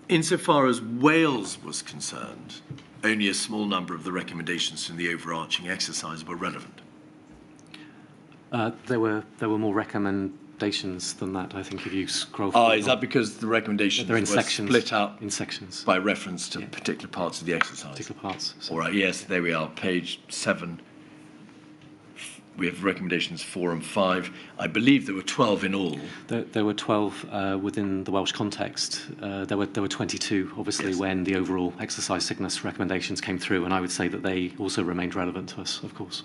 insofar as Wales was concerned, only a small number of the recommendations from the overarching exercise were relevant. There were more recommendations than that, I think, if you scroll forward. Is that because the recommendations were sections, split up in sections by reference to particular parts of the exercise? Particular parts. So. All right, yes, there we are, page 7. We have recommendations 4 and 5. I believe there were 12 in all. There were 12 within the Welsh context. There were 22, obviously, yes, when the overall Exercise Cygnus recommendations came through, and I would say that they also remained relevant to us, of course.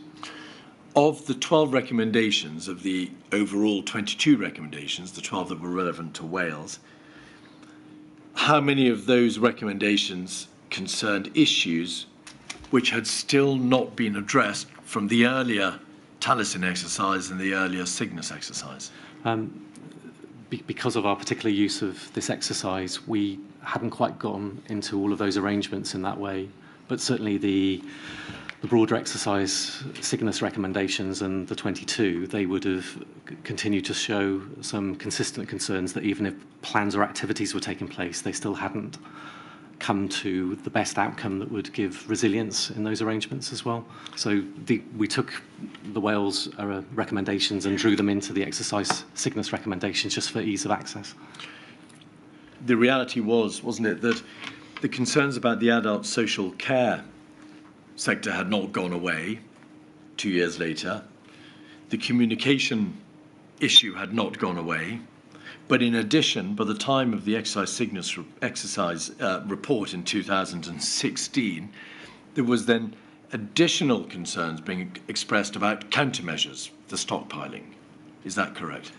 Of the 12 recommendations, of the overall 22 recommendations, the 12 that were relevant to Wales, how many of those recommendations concerned issues which had still not been addressed from the earlier Talison exercise and the earlier Cygnus exercise? Because of our particular use of this exercise, we hadn't quite gone into all of those arrangements in that way, but certainly the broader exercise Cygnus recommendations and the 22, they would have continued to show some consistent concerns that even if plans or activities were taking place, they still hadn't come to the best outcome that would give resilience in those arrangements as well. So we took the Wales recommendations and drew them into the Exercise Cygnus recommendations just for ease of access. The reality was, wasn't it, that the concerns about the adult social care sector had not gone away 2 years later. The communication issue had not gone away. But in addition, by the time of the Exercise Cygnus report in 2016, there was then additional concerns being expressed about countermeasures, the stockpiling. Is that correct?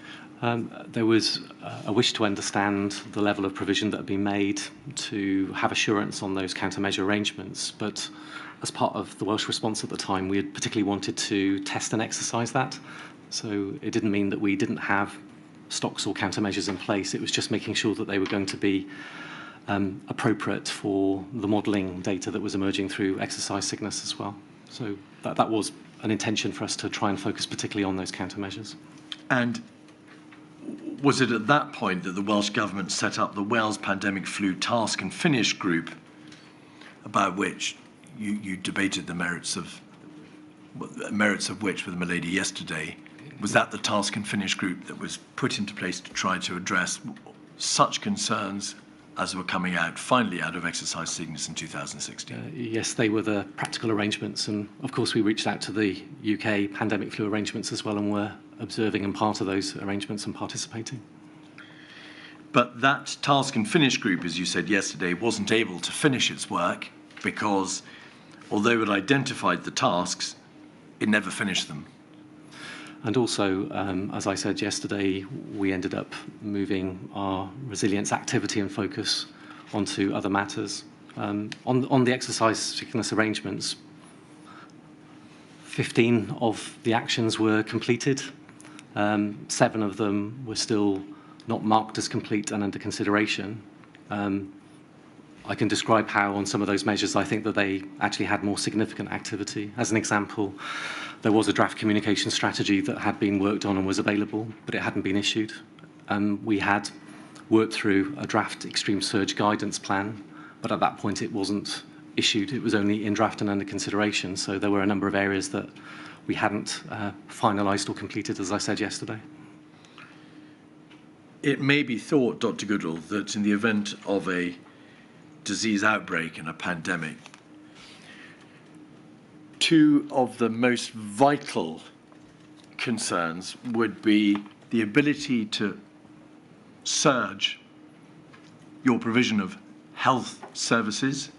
There was a wish to understand the level of provision that had been made to have assurance on those countermeasure arrangements. But as part of the Welsh response at the time, we had particularly wanted to test and exercise that. So it didn't mean that we didn't have stocks or countermeasures in place. It was just making sure that they were going to be appropriate for the modelling data that was emerging through Exercise Cygnus as well. So that was an intention for us to try and focus particularly on those countermeasures. And was it at that point that the Welsh Government set up the Wales Pandemic Flu Task and Finish Group, about which you debated the merits of which with my lady yesterday? Was that the Task and Finish Group that was put into place to try to address such concerns as were coming out, finally out of exercise Cygnus in 2016? Yes, they were the practical arrangements, and of course we reached out to the UK pandemic flu arrangements as well, and were observing and part of those arrangements and participating. But that Task and Finish Group, as you said yesterday, wasn't able to finish its work because, although it identified the tasks, it never finished them. And also, as I said yesterday, we ended up moving our resilience activity and focus onto other matters. On the exercise sickness arrangements, 15 of the actions were completed. 7 of them were still not marked as complete and under consideration. I can describe how on some of those measures I think that they actually had more significant activity. As an example, there was a draft communication strategy that had been worked on and was available, but it hadn't been issued. We had worked through a draft extreme surge guidance plan, but at that point it wasn't issued. It was only in draft and under consideration. So there were a number of areas that we hadn't finalised or completed, as I said yesterday. It may be thought, Dr. Goodall, that in the event of a disease outbreak and a pandemic, 2 of the most vital concerns would be the ability to surge your provision of health services,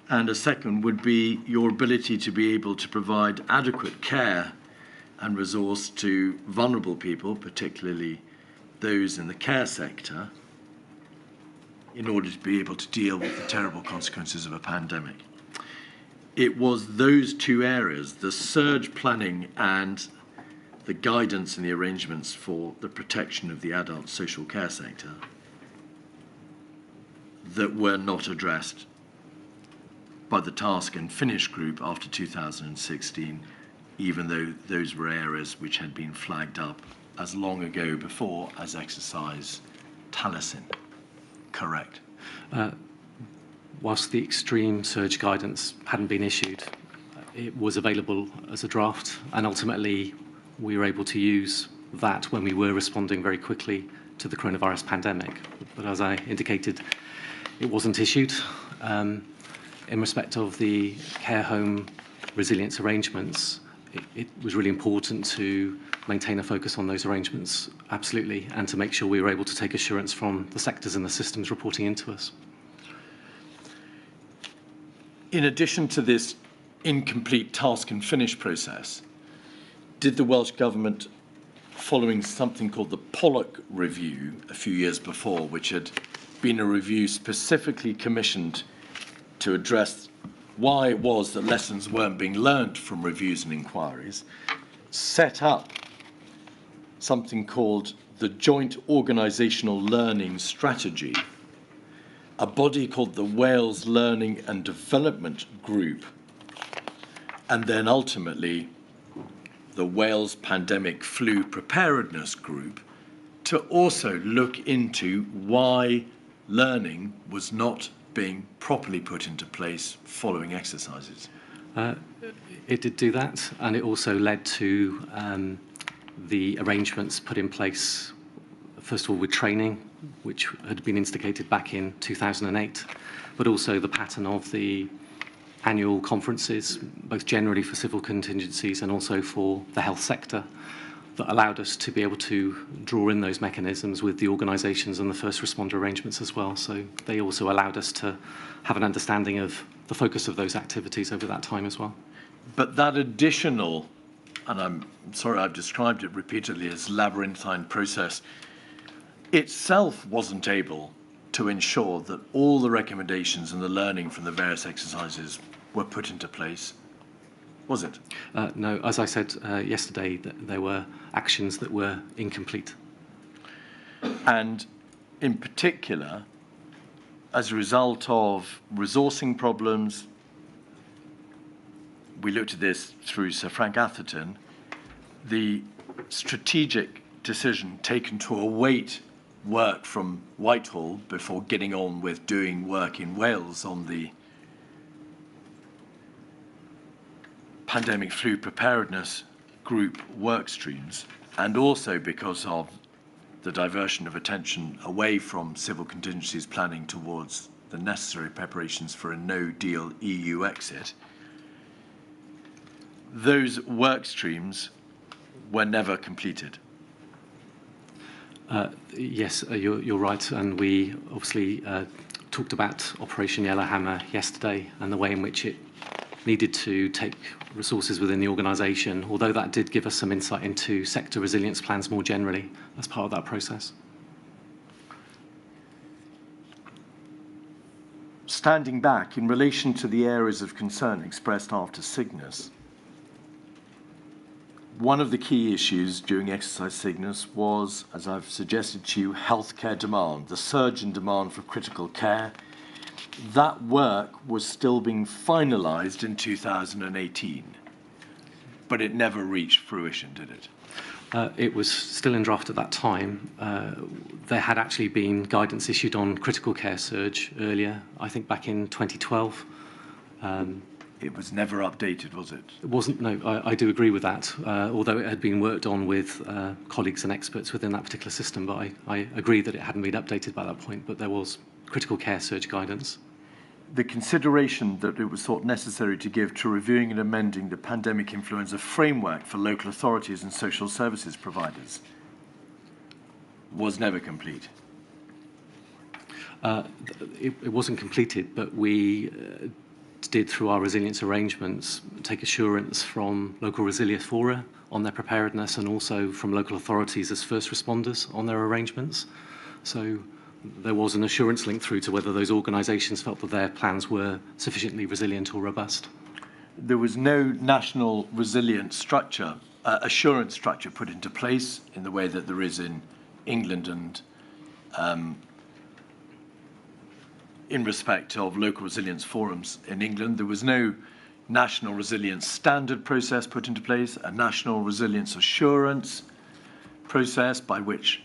and a second would be your ability to be able to provide adequate care and resource to vulnerable people, particularly those in the care sector, in order to be able to deal with the terrible consequences of a pandemic. It was those 2 areas, the surge planning and the guidance and the arrangements for the protection of the adult social care sector, that were not addressed by the Task and Finish Group after 2016, even though those were areas which had been flagged up as long ago before as exercise Talison. Correct. Whilst the extreme surge guidance hadn't been issued, it was available as a draft, and ultimately we were able to use that when we were responding very quickly to the coronavirus pandemic. But as I indicated, it wasn't issued. In respect of the care home resilience arrangements, it was really important to maintain a focus on those arrangements, absolutely, and to make sure we were able to take assurance from the sectors and the systems reporting into us. In addition to this incomplete task and finish process, did the Welsh Government, following something called the Pollock Review a few years before, which had been a review specifically commissioned to address why it was that lessons weren't being learned from reviews and inquiries, set up something called the Joint Organisational Learning Strategy, a body called the Wales Learning and Development Group, and then ultimately the Wales Pandemic Flu Preparedness Group, to also look into why learning was not being properly put into place following exercises. It did do that, and it also led to the arrangements put in place, first of all with training, which had been instigated back in 2008, but also the pattern of the annual conferences, both generally for civil contingencies and also for the health sector, that allowed us to be able to draw in those mechanisms with the organisations and the first responder arrangements as well. So they also allowed us to have an understanding of the focus of those activities over that time as well. But that additional, and I'm sorry I've described it repeatedly as labyrinthine process, itself wasn't able to ensure that all the recommendations and the learning from the various exercises were put into place, was it? No, as I said yesterday, there were actions that were incomplete. And in particular, as a result of resourcing problems, we looked at this through Sir Frank Atherton, the strategic decision taken to await work from Whitehall before getting on with doing work in Wales on the pandemic flu preparedness group work streams, and also because of the diversion of attention away from civil contingencies planning towards the necessary preparations for a no-deal EU exit, those work streams were never completed. Yes, you're right, and we obviously talked about Operation Yellowhammer yesterday and the way in which it needed to take resources within the organisation, although that did give us some insight into sector resilience plans more generally as part of that process. Standing back, in relation to the areas of concern expressed after Cygnus, one of the key issues during exercise Cygnus was, as I've suggested to you, healthcare demand, the surge in demand for critical care. That work was still being finalised in 2018, but it never reached fruition, did it? It was still in draft at that time. There had actually been guidance issued on critical care surge earlier, I think back in 2012. It was never updated, was it? It wasn't, no, I do agree with that, although it had been worked on with colleagues and experts within that particular system, but I agree that it hadn't been updated by that point, but there was critical care surge guidance. The consideration that it was thought necessary to give to reviewing and amending the pandemic influenza framework for local authorities and social services providers was never complete. It wasn't completed, but we did, through our resilience arrangements, take assurance from local resilience fora on their preparedness and also from local authorities as first responders on their arrangements. So there was an assurance link through to whether those organisations felt that their plans were sufficiently resilient or robust. There was no national resilience structure, assurance structure put into place in the way that there is in England and in respect of local resilience forums in England. There was no national resilience standard process put into place, a national resilience assurance process by which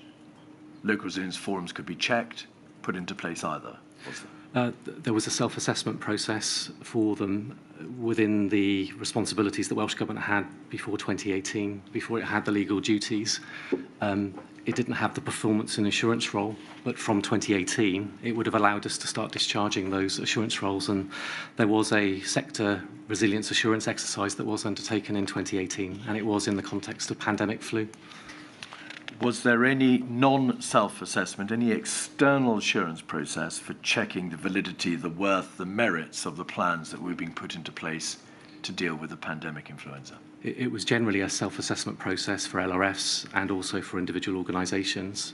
local resilience forums could be checked, put into place either, was there? There was a self-assessment process for them within the responsibilities that Welsh Government had before 2018, before it had the legal duties. It didn't have the performance and assurance role, but from 2018, it would have allowed us to start discharging those assurance roles. And there was a sector resilience assurance exercise that was undertaken in 2018, and it was in the context of pandemic flu. Was there any non-self-assessment, any external assurance process for checking the validity, the worth, the merits of the plans that were being put into place to deal with the pandemic influenza? It was generally a self-assessment process for LRFs and also for individual organisations.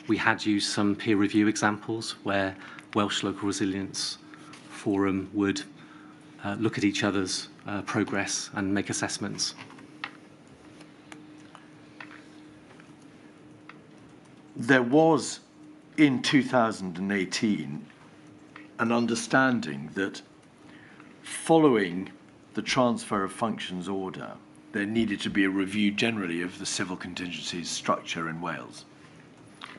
We had used some peer review examples where Welsh Local Resilience Forum would look at each other's progress and make assessments. There was, in 2018, an understanding that following the transfer of functions order, there needed to be a review generally of the civil contingencies structure in Wales.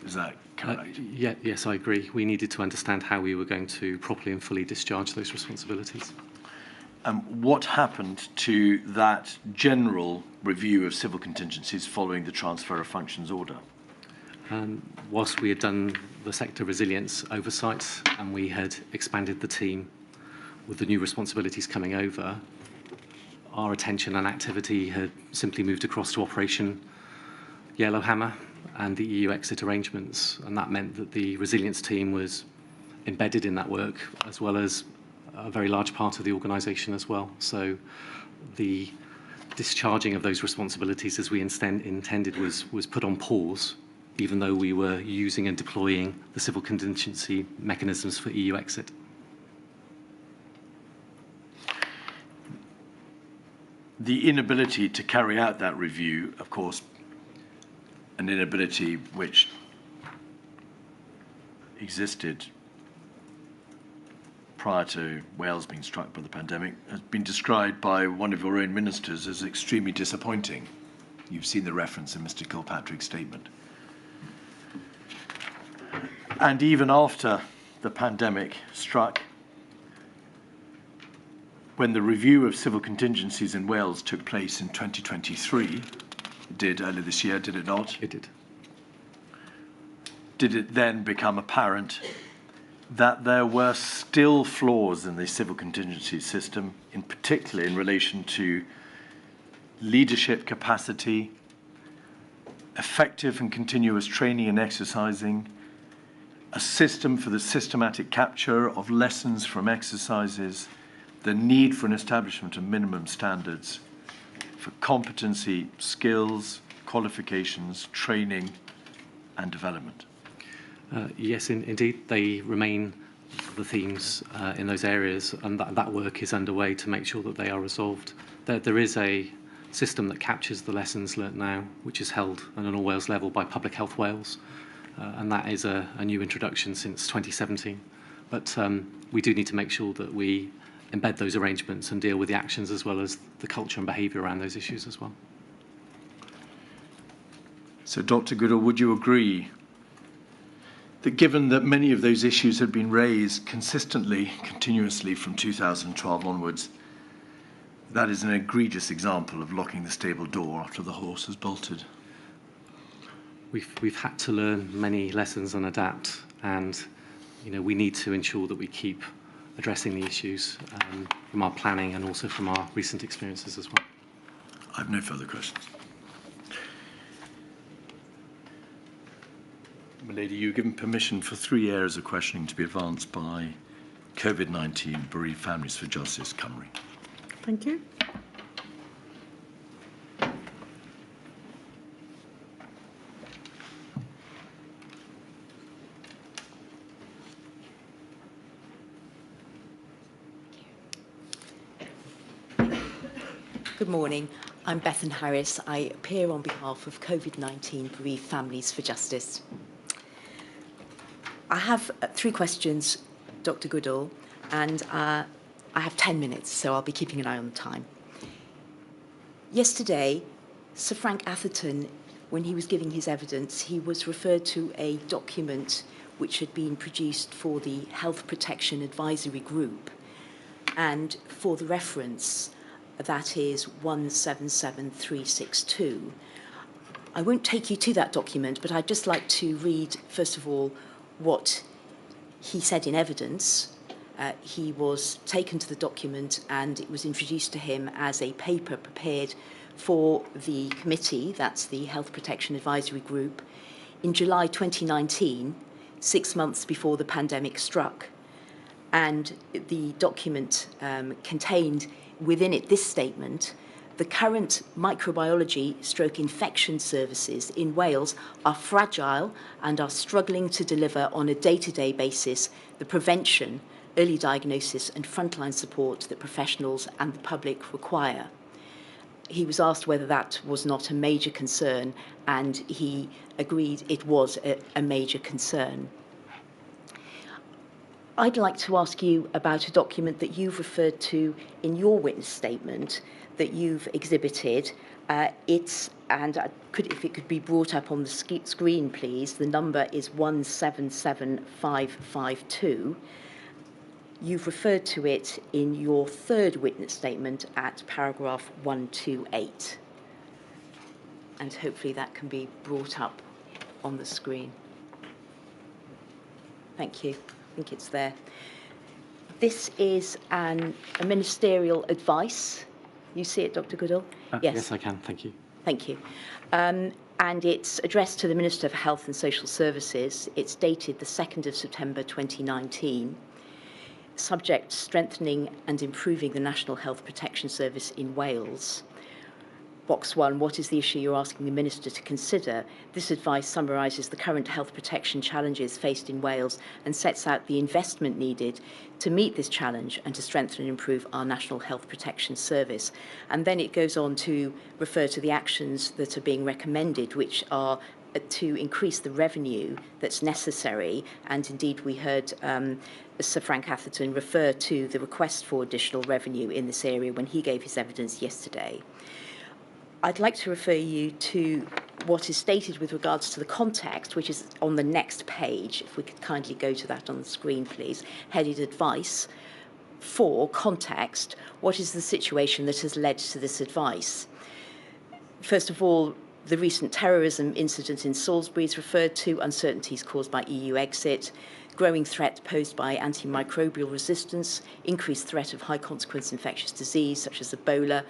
Is that correct? Yes, I agree. We needed to understand how we were going to properly and fully discharge those responsibilities. What happened to that general review of civil contingencies following the transfer of functions order? Whilst we had done the sector resilience oversight and we had expanded the team with the new responsibilities coming over, our attention and activity had simply moved across to Operation Yellowhammer and the EU exit arrangements, and that meant that the resilience team was embedded in that work, as well as a very large part of the organisation as well. So the discharging of those responsibilities as we intended was put on pause, even though we were using and deploying the civil contingency mechanisms for EU exit. The inability to carry out that review, of course, an inability which existed prior to Wales being struck by the pandemic, has been described by one of your own ministers as extremely disappointing. You've seen the reference in Mr. Kilpatrick's statement. And even after the pandemic struck, when the review of civil contingencies in Wales took place in 2023, it did earlier this year, did it not? It did. Did it then become apparent that there were still flaws in the civil contingency system, in particular in relation to leadership capacity, effective and continuous training and exercising, a system for the systematic capture of lessons from exercises, the need for an establishment of minimum standards for competency, skills, qualifications, training, and development? Yes, indeed, they remain the themes in those areas, and that work is underway to make sure that they are resolved. There is a system that captures the lessons learnt now, which is held at an all-Wales level by Public Health Wales, and that is a new introduction since 2017. But we do need to make sure that we embed those arrangements and deal with the actions as well as the culture and behaviour around those issues as well. So, Dr. Goodall, would you agree that given that many of those issues had been raised consistently, continuously from 2012 onwards, that is an egregious example of locking the stable door after the horse has bolted? We've had to learn many lessons and adapt, and we need to ensure that we keep addressing the issues from our planning and also from our recent experiences as well. I have no further questions. My lady, you're given permission for 3 areas of questioning to be advanced by Covid-19 Bereaved Families for Justice, Cymru. Thank you. Good morning. I'm Bethan Harris. I appear on behalf of Covid-19 Bereaved Families for Justice. I have 3 questions, Dr. Goodall, and I have 10 minutes, so I'll be keeping an eye on the time. Yesterday, Sir Frank Atherton, when he was giving his evidence, he was referred to a document which had been produced for the Health Protection Advisory Group, and for the reference, that is 177362. I won't take you to that document, but I'd just like to read, first of all, what he said in evidence. He was taken to the document and it was introduced to him as a paper prepared for the committee, that's the Health Protection Advisory Group, in July 2019, 6 months before the pandemic struck. And the document contained within it this statement: the current microbiology/infection services in Wales are fragile and are struggling to deliver on a day-to-day basis the prevention, early diagnosis and frontline support that professionals and the public require. He was asked whether that was not a major concern, and he agreed it was a major concern. I'd like to ask you about a document that you've referred to in your witness statement that you've exhibited. If it could be brought up on the screen, please. The number is 177552. You've referred to it in your 3rd witness statement at paragraph 128. And hopefully that can be brought up on the screen. Thank you. I think it's there. This is a ministerial advice. You see it, Dr. Goodall? Yes, I can. Thank you. Thank you. And it's addressed to the Minister for Health and Social Services. It's dated the 2nd of September 2019. Subject: strengthening and improving the National Health Protection Service in Wales. Box 1, what is the issue you're asking the Minister to consider? This advice summarises the current health protection challenges faced in Wales and sets out the investment needed to meet this challenge and to strengthen and improve our National Health Protection Service. And then it goes on to refer to the actions that are being recommended, which are to increase the revenue that's necessary. And indeed, we heard Sir Frank Atherton refer to the request for additional revenue in this area when he gave his evidence yesterday. I'd like to refer you to what is stated with regards to the context, which is on the next page. If we could kindly go to that on the screen, please. Headed Advice. For context, what is the situation that has led to this advice? First of all, the recent terrorism incident in Salisbury is referred to, uncertainties caused by EU exit, growing threat posed by antimicrobial resistance, increased threat of high-consequence infectious disease such as Ebola,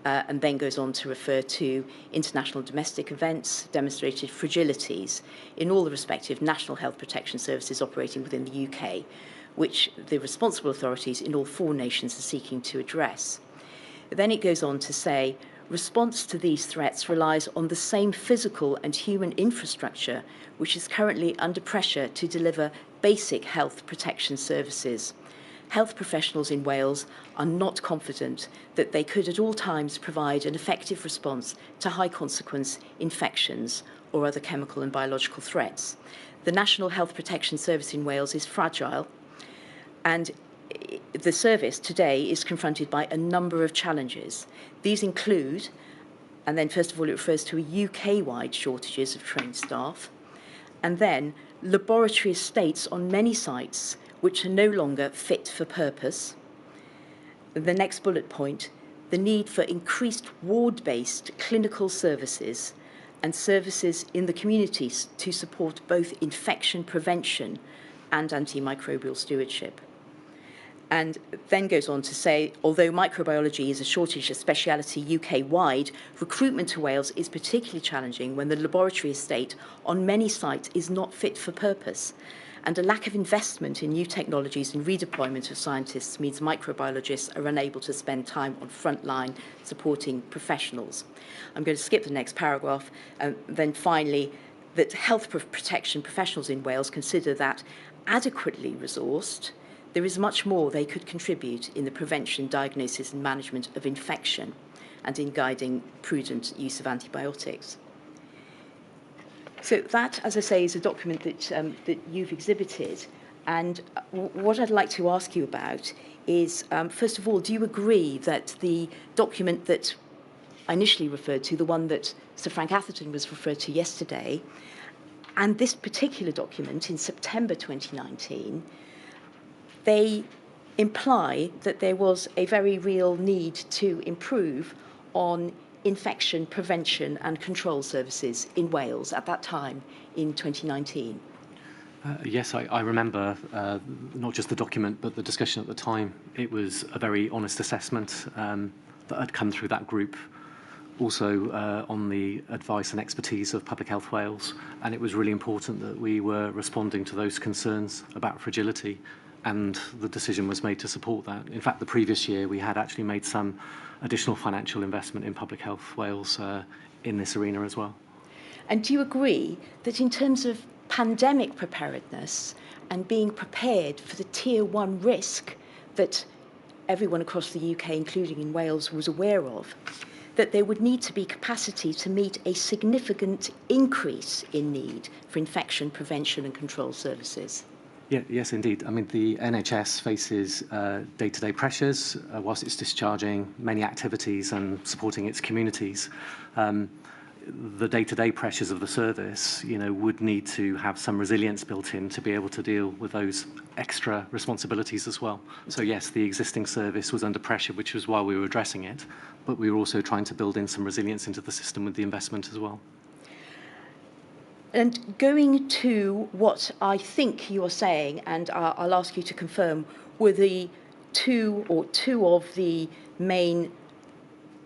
and then goes on to refer to international domestic events, demonstrated fragilities in all the respective national health protection services operating within the UK, which the responsible authorities in all 4 nations are seeking to address. Then it goes on to say, response to these threats relies on the same physical and human infrastructure which is currently under pressure to deliver basic health protection services. Health professionals in Wales are not confident that they could at all times provide an effective response to high-consequence infections or other chemical and biological threats. The National Health Protection Service in Wales is fragile, and the service today is confronted by a number of challenges. These include, and then first of all it refers to a UK-wide shortages of trained staff, and then laboratory estates on many sites which are no longer fit for purpose. The next bullet point, the need for increased ward-based clinical services and services in the communities to support both infection prevention and antimicrobial stewardship. And then goes on to say, although microbiology is a shortage of speciality UK-wide, recruitment to Wales is particularly challenging when the laboratory estate on many sites is not fit for purpose, and a lack of investment in new technologies and redeployment of scientists means microbiologists are unable to spend time on frontline supporting professionals. I'm going to skip the next paragraph, and then finally, that health protection professionals in Wales consider that adequately resourced, there is much more they could contribute in the prevention, diagnosis and management of infection and in guiding prudent use of antibiotics. So that, as I say, is a document that you've exhibited. And what I'd like to ask you about is, first of all, do you agree that the document that I initially referred to, the one that Sir Frank Atherton was referred to yesterday, and this particular document in September 2019, they imply that there was a very real need to improve on infection prevention and control services in Wales at that time in 2019? Yes, I remember not just the document, but the discussion at the time. It was a very honest assessment that had come through that group, also on the advice and expertise of Public Health Wales, and it was really important that we were responding to those concerns about fragility, and the decision was made to support that. In fact, the previous year we had actually made some additional financial investment in Public Health Wales in this arena as well. And do you agree that in terms of pandemic preparedness and being prepared for the tier 1 risk that everyone across the UK, including in Wales, was aware of, that there would need to be capacity to meet a significant increase in need for infection prevention and control services? Yeah, yes, indeed. I mean, the NHS faces day-to-day pressures whilst it's discharging many activities and supporting its communities. The day-to-day pressures of the service, would need to have some resilience built in to be able to deal with those extra responsibilities as well. So yes, the existing service was under pressure, which was why we were addressing it, but we were also trying to build in some resilience into the system with the investment as well. And going to what I think you're saying, and I'll ask you to confirm, were the two of the main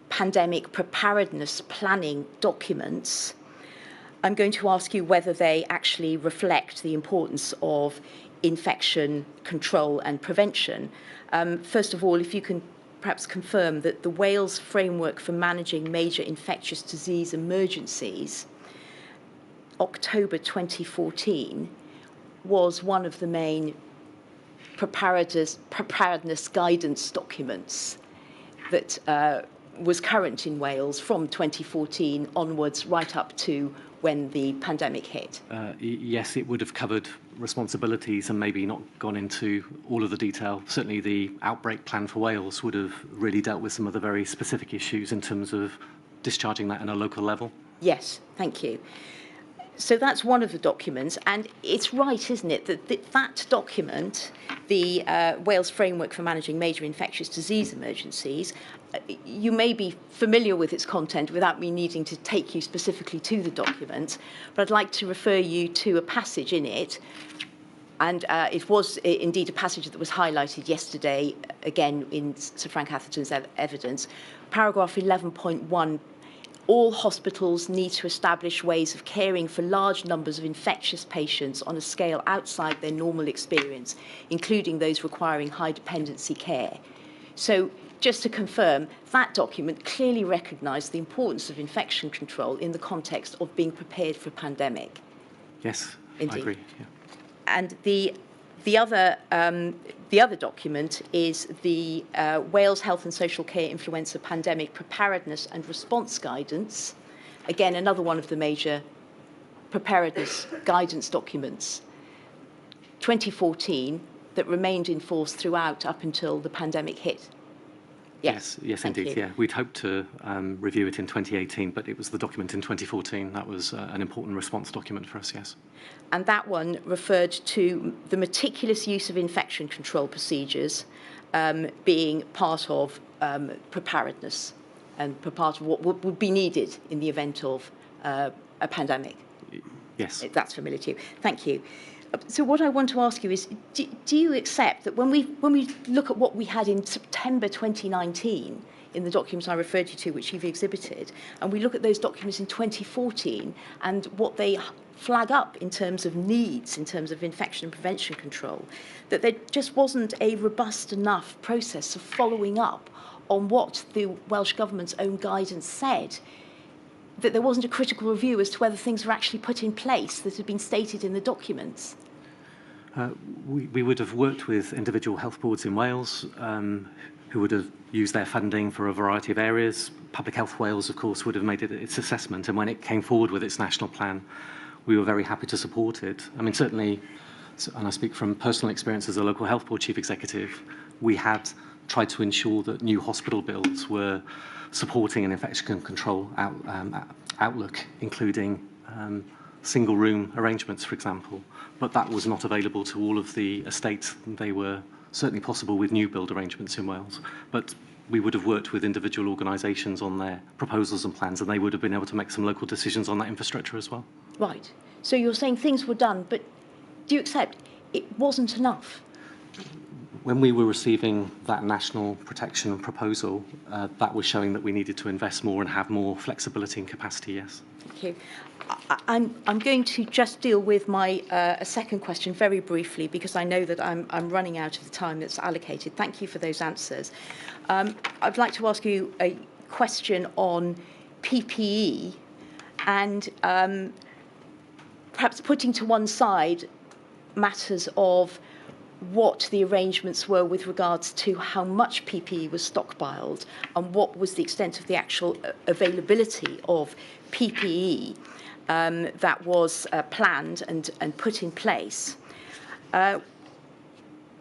pandemic preparedness planning documents, I'm going to ask you whether they actually reflect the importance of infection control and prevention. First of all, if you can perhaps confirm that the Wales Framework for Managing Major Infectious Disease Emergencies, October 2014, was one of the main preparedness guidance documents that was current in Wales from 2014 onwards, right up to when the pandemic hit. Yes, it would have covered responsibilities and maybe not gone into all of the detail. Certainly the outbreak plan for Wales would have really dealt with some of the very specific issues in terms of discharging that at a local level. Yes, thank you. So that's one of the documents, and it's right, isn't it, that that document, the Wales Framework for Managing Major Infectious Disease Emergencies, you may be familiar with its content without me needing to take you specifically to the document, but I'd like to refer you to a passage in it, and it was indeed a passage that was highlighted yesterday, again in Sir Frank Atherton's evidence, paragraph 11.1. All hospitals need to establish ways of caring for large numbers of infectious patients on a scale outside their normal experience, including those requiring high dependency care. So, just to confirm, that document clearly recognised the importance of infection control in the context of being prepared for a pandemic. Yes, Indeed. I agree. Yeah. And the other document is the Wales Health and Social Care Influenza Pandemic Preparedness and Response Guidance. Again, another one of the major preparedness guidance documents, 2014, that remained in force throughout up until the pandemic hit. Yes, indeed. Yeah, we'd hoped to review it in 2018, but it was the document in 2014 that was an important response document for us. Yes. And that one referred to the meticulous use of infection control procedures being part of preparedness and part of what would be needed in the event of a pandemic. Yes. If that's familiar to you. Thank you. So what I want to ask you is, do you accept that when we look at what we had in September 2019 in the documents I referred you to, which you've exhibited, and we look at those documents in 2014 and what they flag up in terms of needs, in terms of infection and prevention control, that there just wasn't a robust enough process of following up on what the Welsh Government's own guidance said, that there wasn't a critical review as to whether things were actually put in place that had been stated in the documents? We would have worked with individual health boards in Wales who would have used their funding for a variety of areas. Public Health Wales, of course, would have made it its assessment, and when it came forward with its national plan, we were very happy to support it. I mean, certainly, and I speak from personal experience as a local health board chief executive, we had tried to ensure that new hospital builds were supporting an infection control outlook, including single room arrangements, for example. But that was not available to all of the estates. They were certainly possible with new build arrangements in Wales. But we would have worked with individual organisations on their proposals and plans, and they would have been able to make some local decisions on that infrastructure as well. Right. So you're saying things were done, but do you accept it wasn't enough? When we were receiving that national protection proposal, that was showing that we needed to invest more and have more flexibility and capacity, yes. Thank you. I'm going to just deal with my a second question very briefly, because I know that I'm running out of the time that's allocated. Thank you for those answers. I'd like to ask you a question on PPE and perhaps putting to one side matters of what the arrangements were with regards to how much PPE was stockpiled and what was the extent of the actual availability of PPE that was planned and put in place.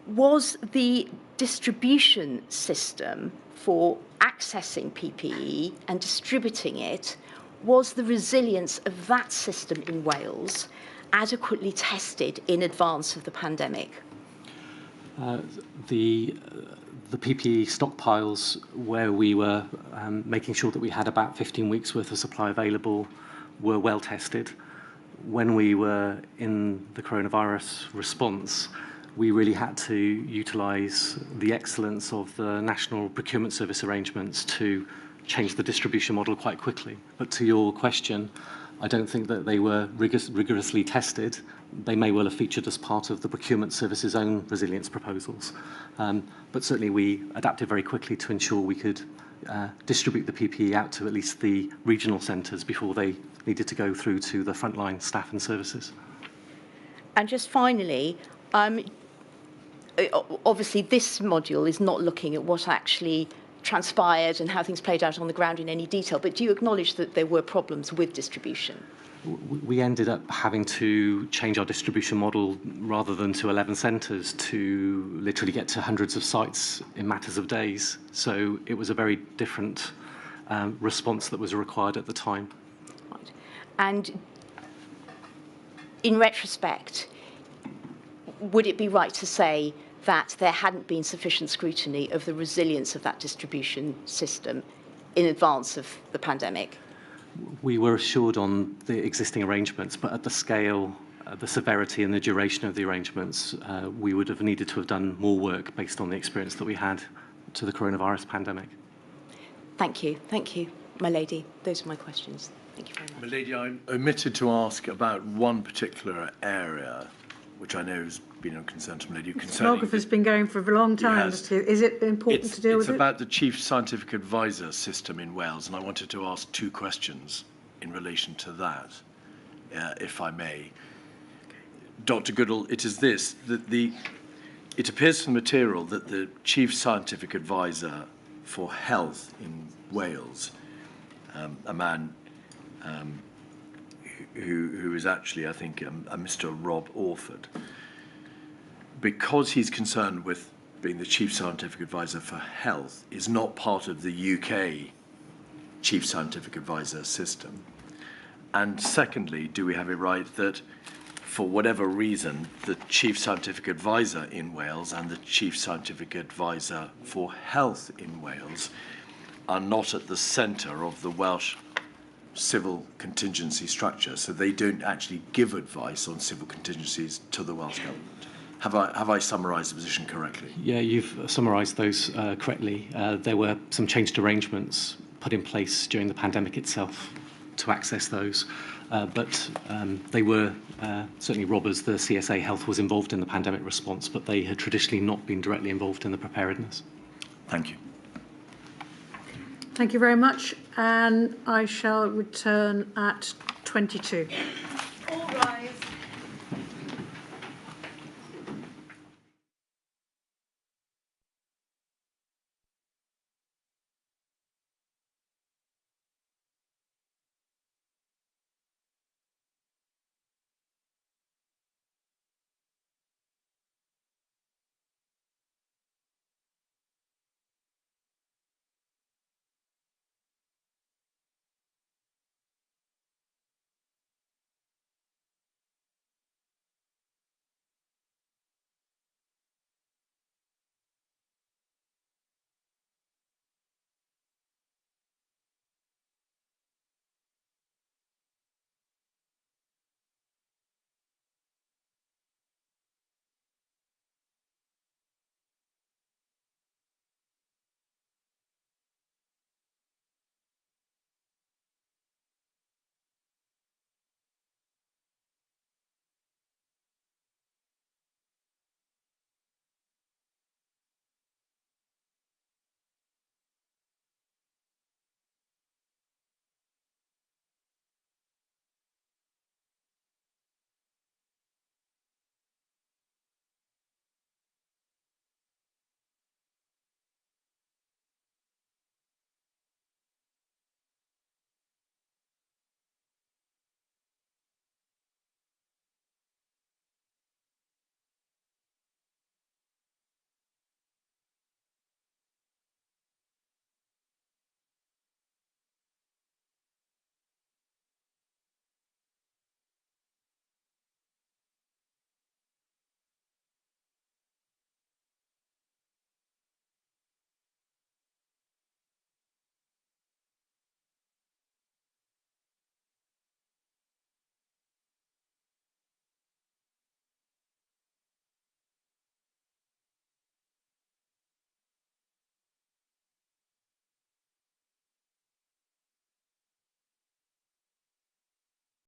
Was the distribution system for accessing PPE and distributing it, was the resilience of that system in Wales adequately tested in advance of the pandemic? The PPE stockpiles, where we were making sure that we had about 15 weeks worth of supply available, were well tested. When we were in the coronavirus response, we really had to utilise the excellence of the National Procurement Service arrangements to change the distribution model quite quickly. But to your question, I don't think that they were rigorously tested. They may well have featured as part of the procurement service's own resilience proposals. But certainly we adapted very quickly to ensure we could distribute the PPE out to at least the regional centres before they needed to go through to the frontline staff and services. And just finally, obviously this module is not looking at what actually transpired and how things played out on the ground in any detail, but do you acknowledge that there were problems with distribution? We ended up having to change our distribution model rather than to 11 centres to literally get to hundreds of sites in matters of days. So it was a very different response that was required at the time. Right. And in retrospect, would it be right to say that there hadn't been sufficient scrutiny of the resilience of that distribution system in advance of the pandemic? We were assured on the existing arrangements, but at the scale, the severity and the duration of the arrangements, we would have needed to have done more work based on the experience that we had to the coronavirus pandemic. Thank you, my lady. Those are my questions. Thank you very much. My lady, I omitted to ask about one particular area, which I know has been of concern to my lady. The stenographer's been going for a long time. Is it important to deal with it? It's about the Chief Scientific Advisor system in Wales, and I wanted to ask two questions in relation to that, if I may. Dr. Goodall, it is this, that it appears from the material that the Chief Scientific Advisor for Health in Wales, a man who is actually, I think, a Mr. Rob Orford, because he's concerned with being the Chief Scientific Advisor for Health, is not part of the UK Chief Scientific Advisor system. And secondly, do we have it right that for whatever reason, the Chief Scientific Advisor in Wales and the Chief Scientific Advisor for Health in Wales are not at the centre of the Welsh civil contingency structure, so they don't actually give advice on civil contingencies to the Welsh Government? Have I summarised the position correctly? Yeah, you've summarised those correctly. There were some changed arrangements put in place during the pandemic itself to access those, but they were certainly Robbers, the CSA Health was involved in the pandemic response, but they had traditionally not been directly involved in the preparedness. Thank you. Thank you very much, and I shall return at 22. All rise.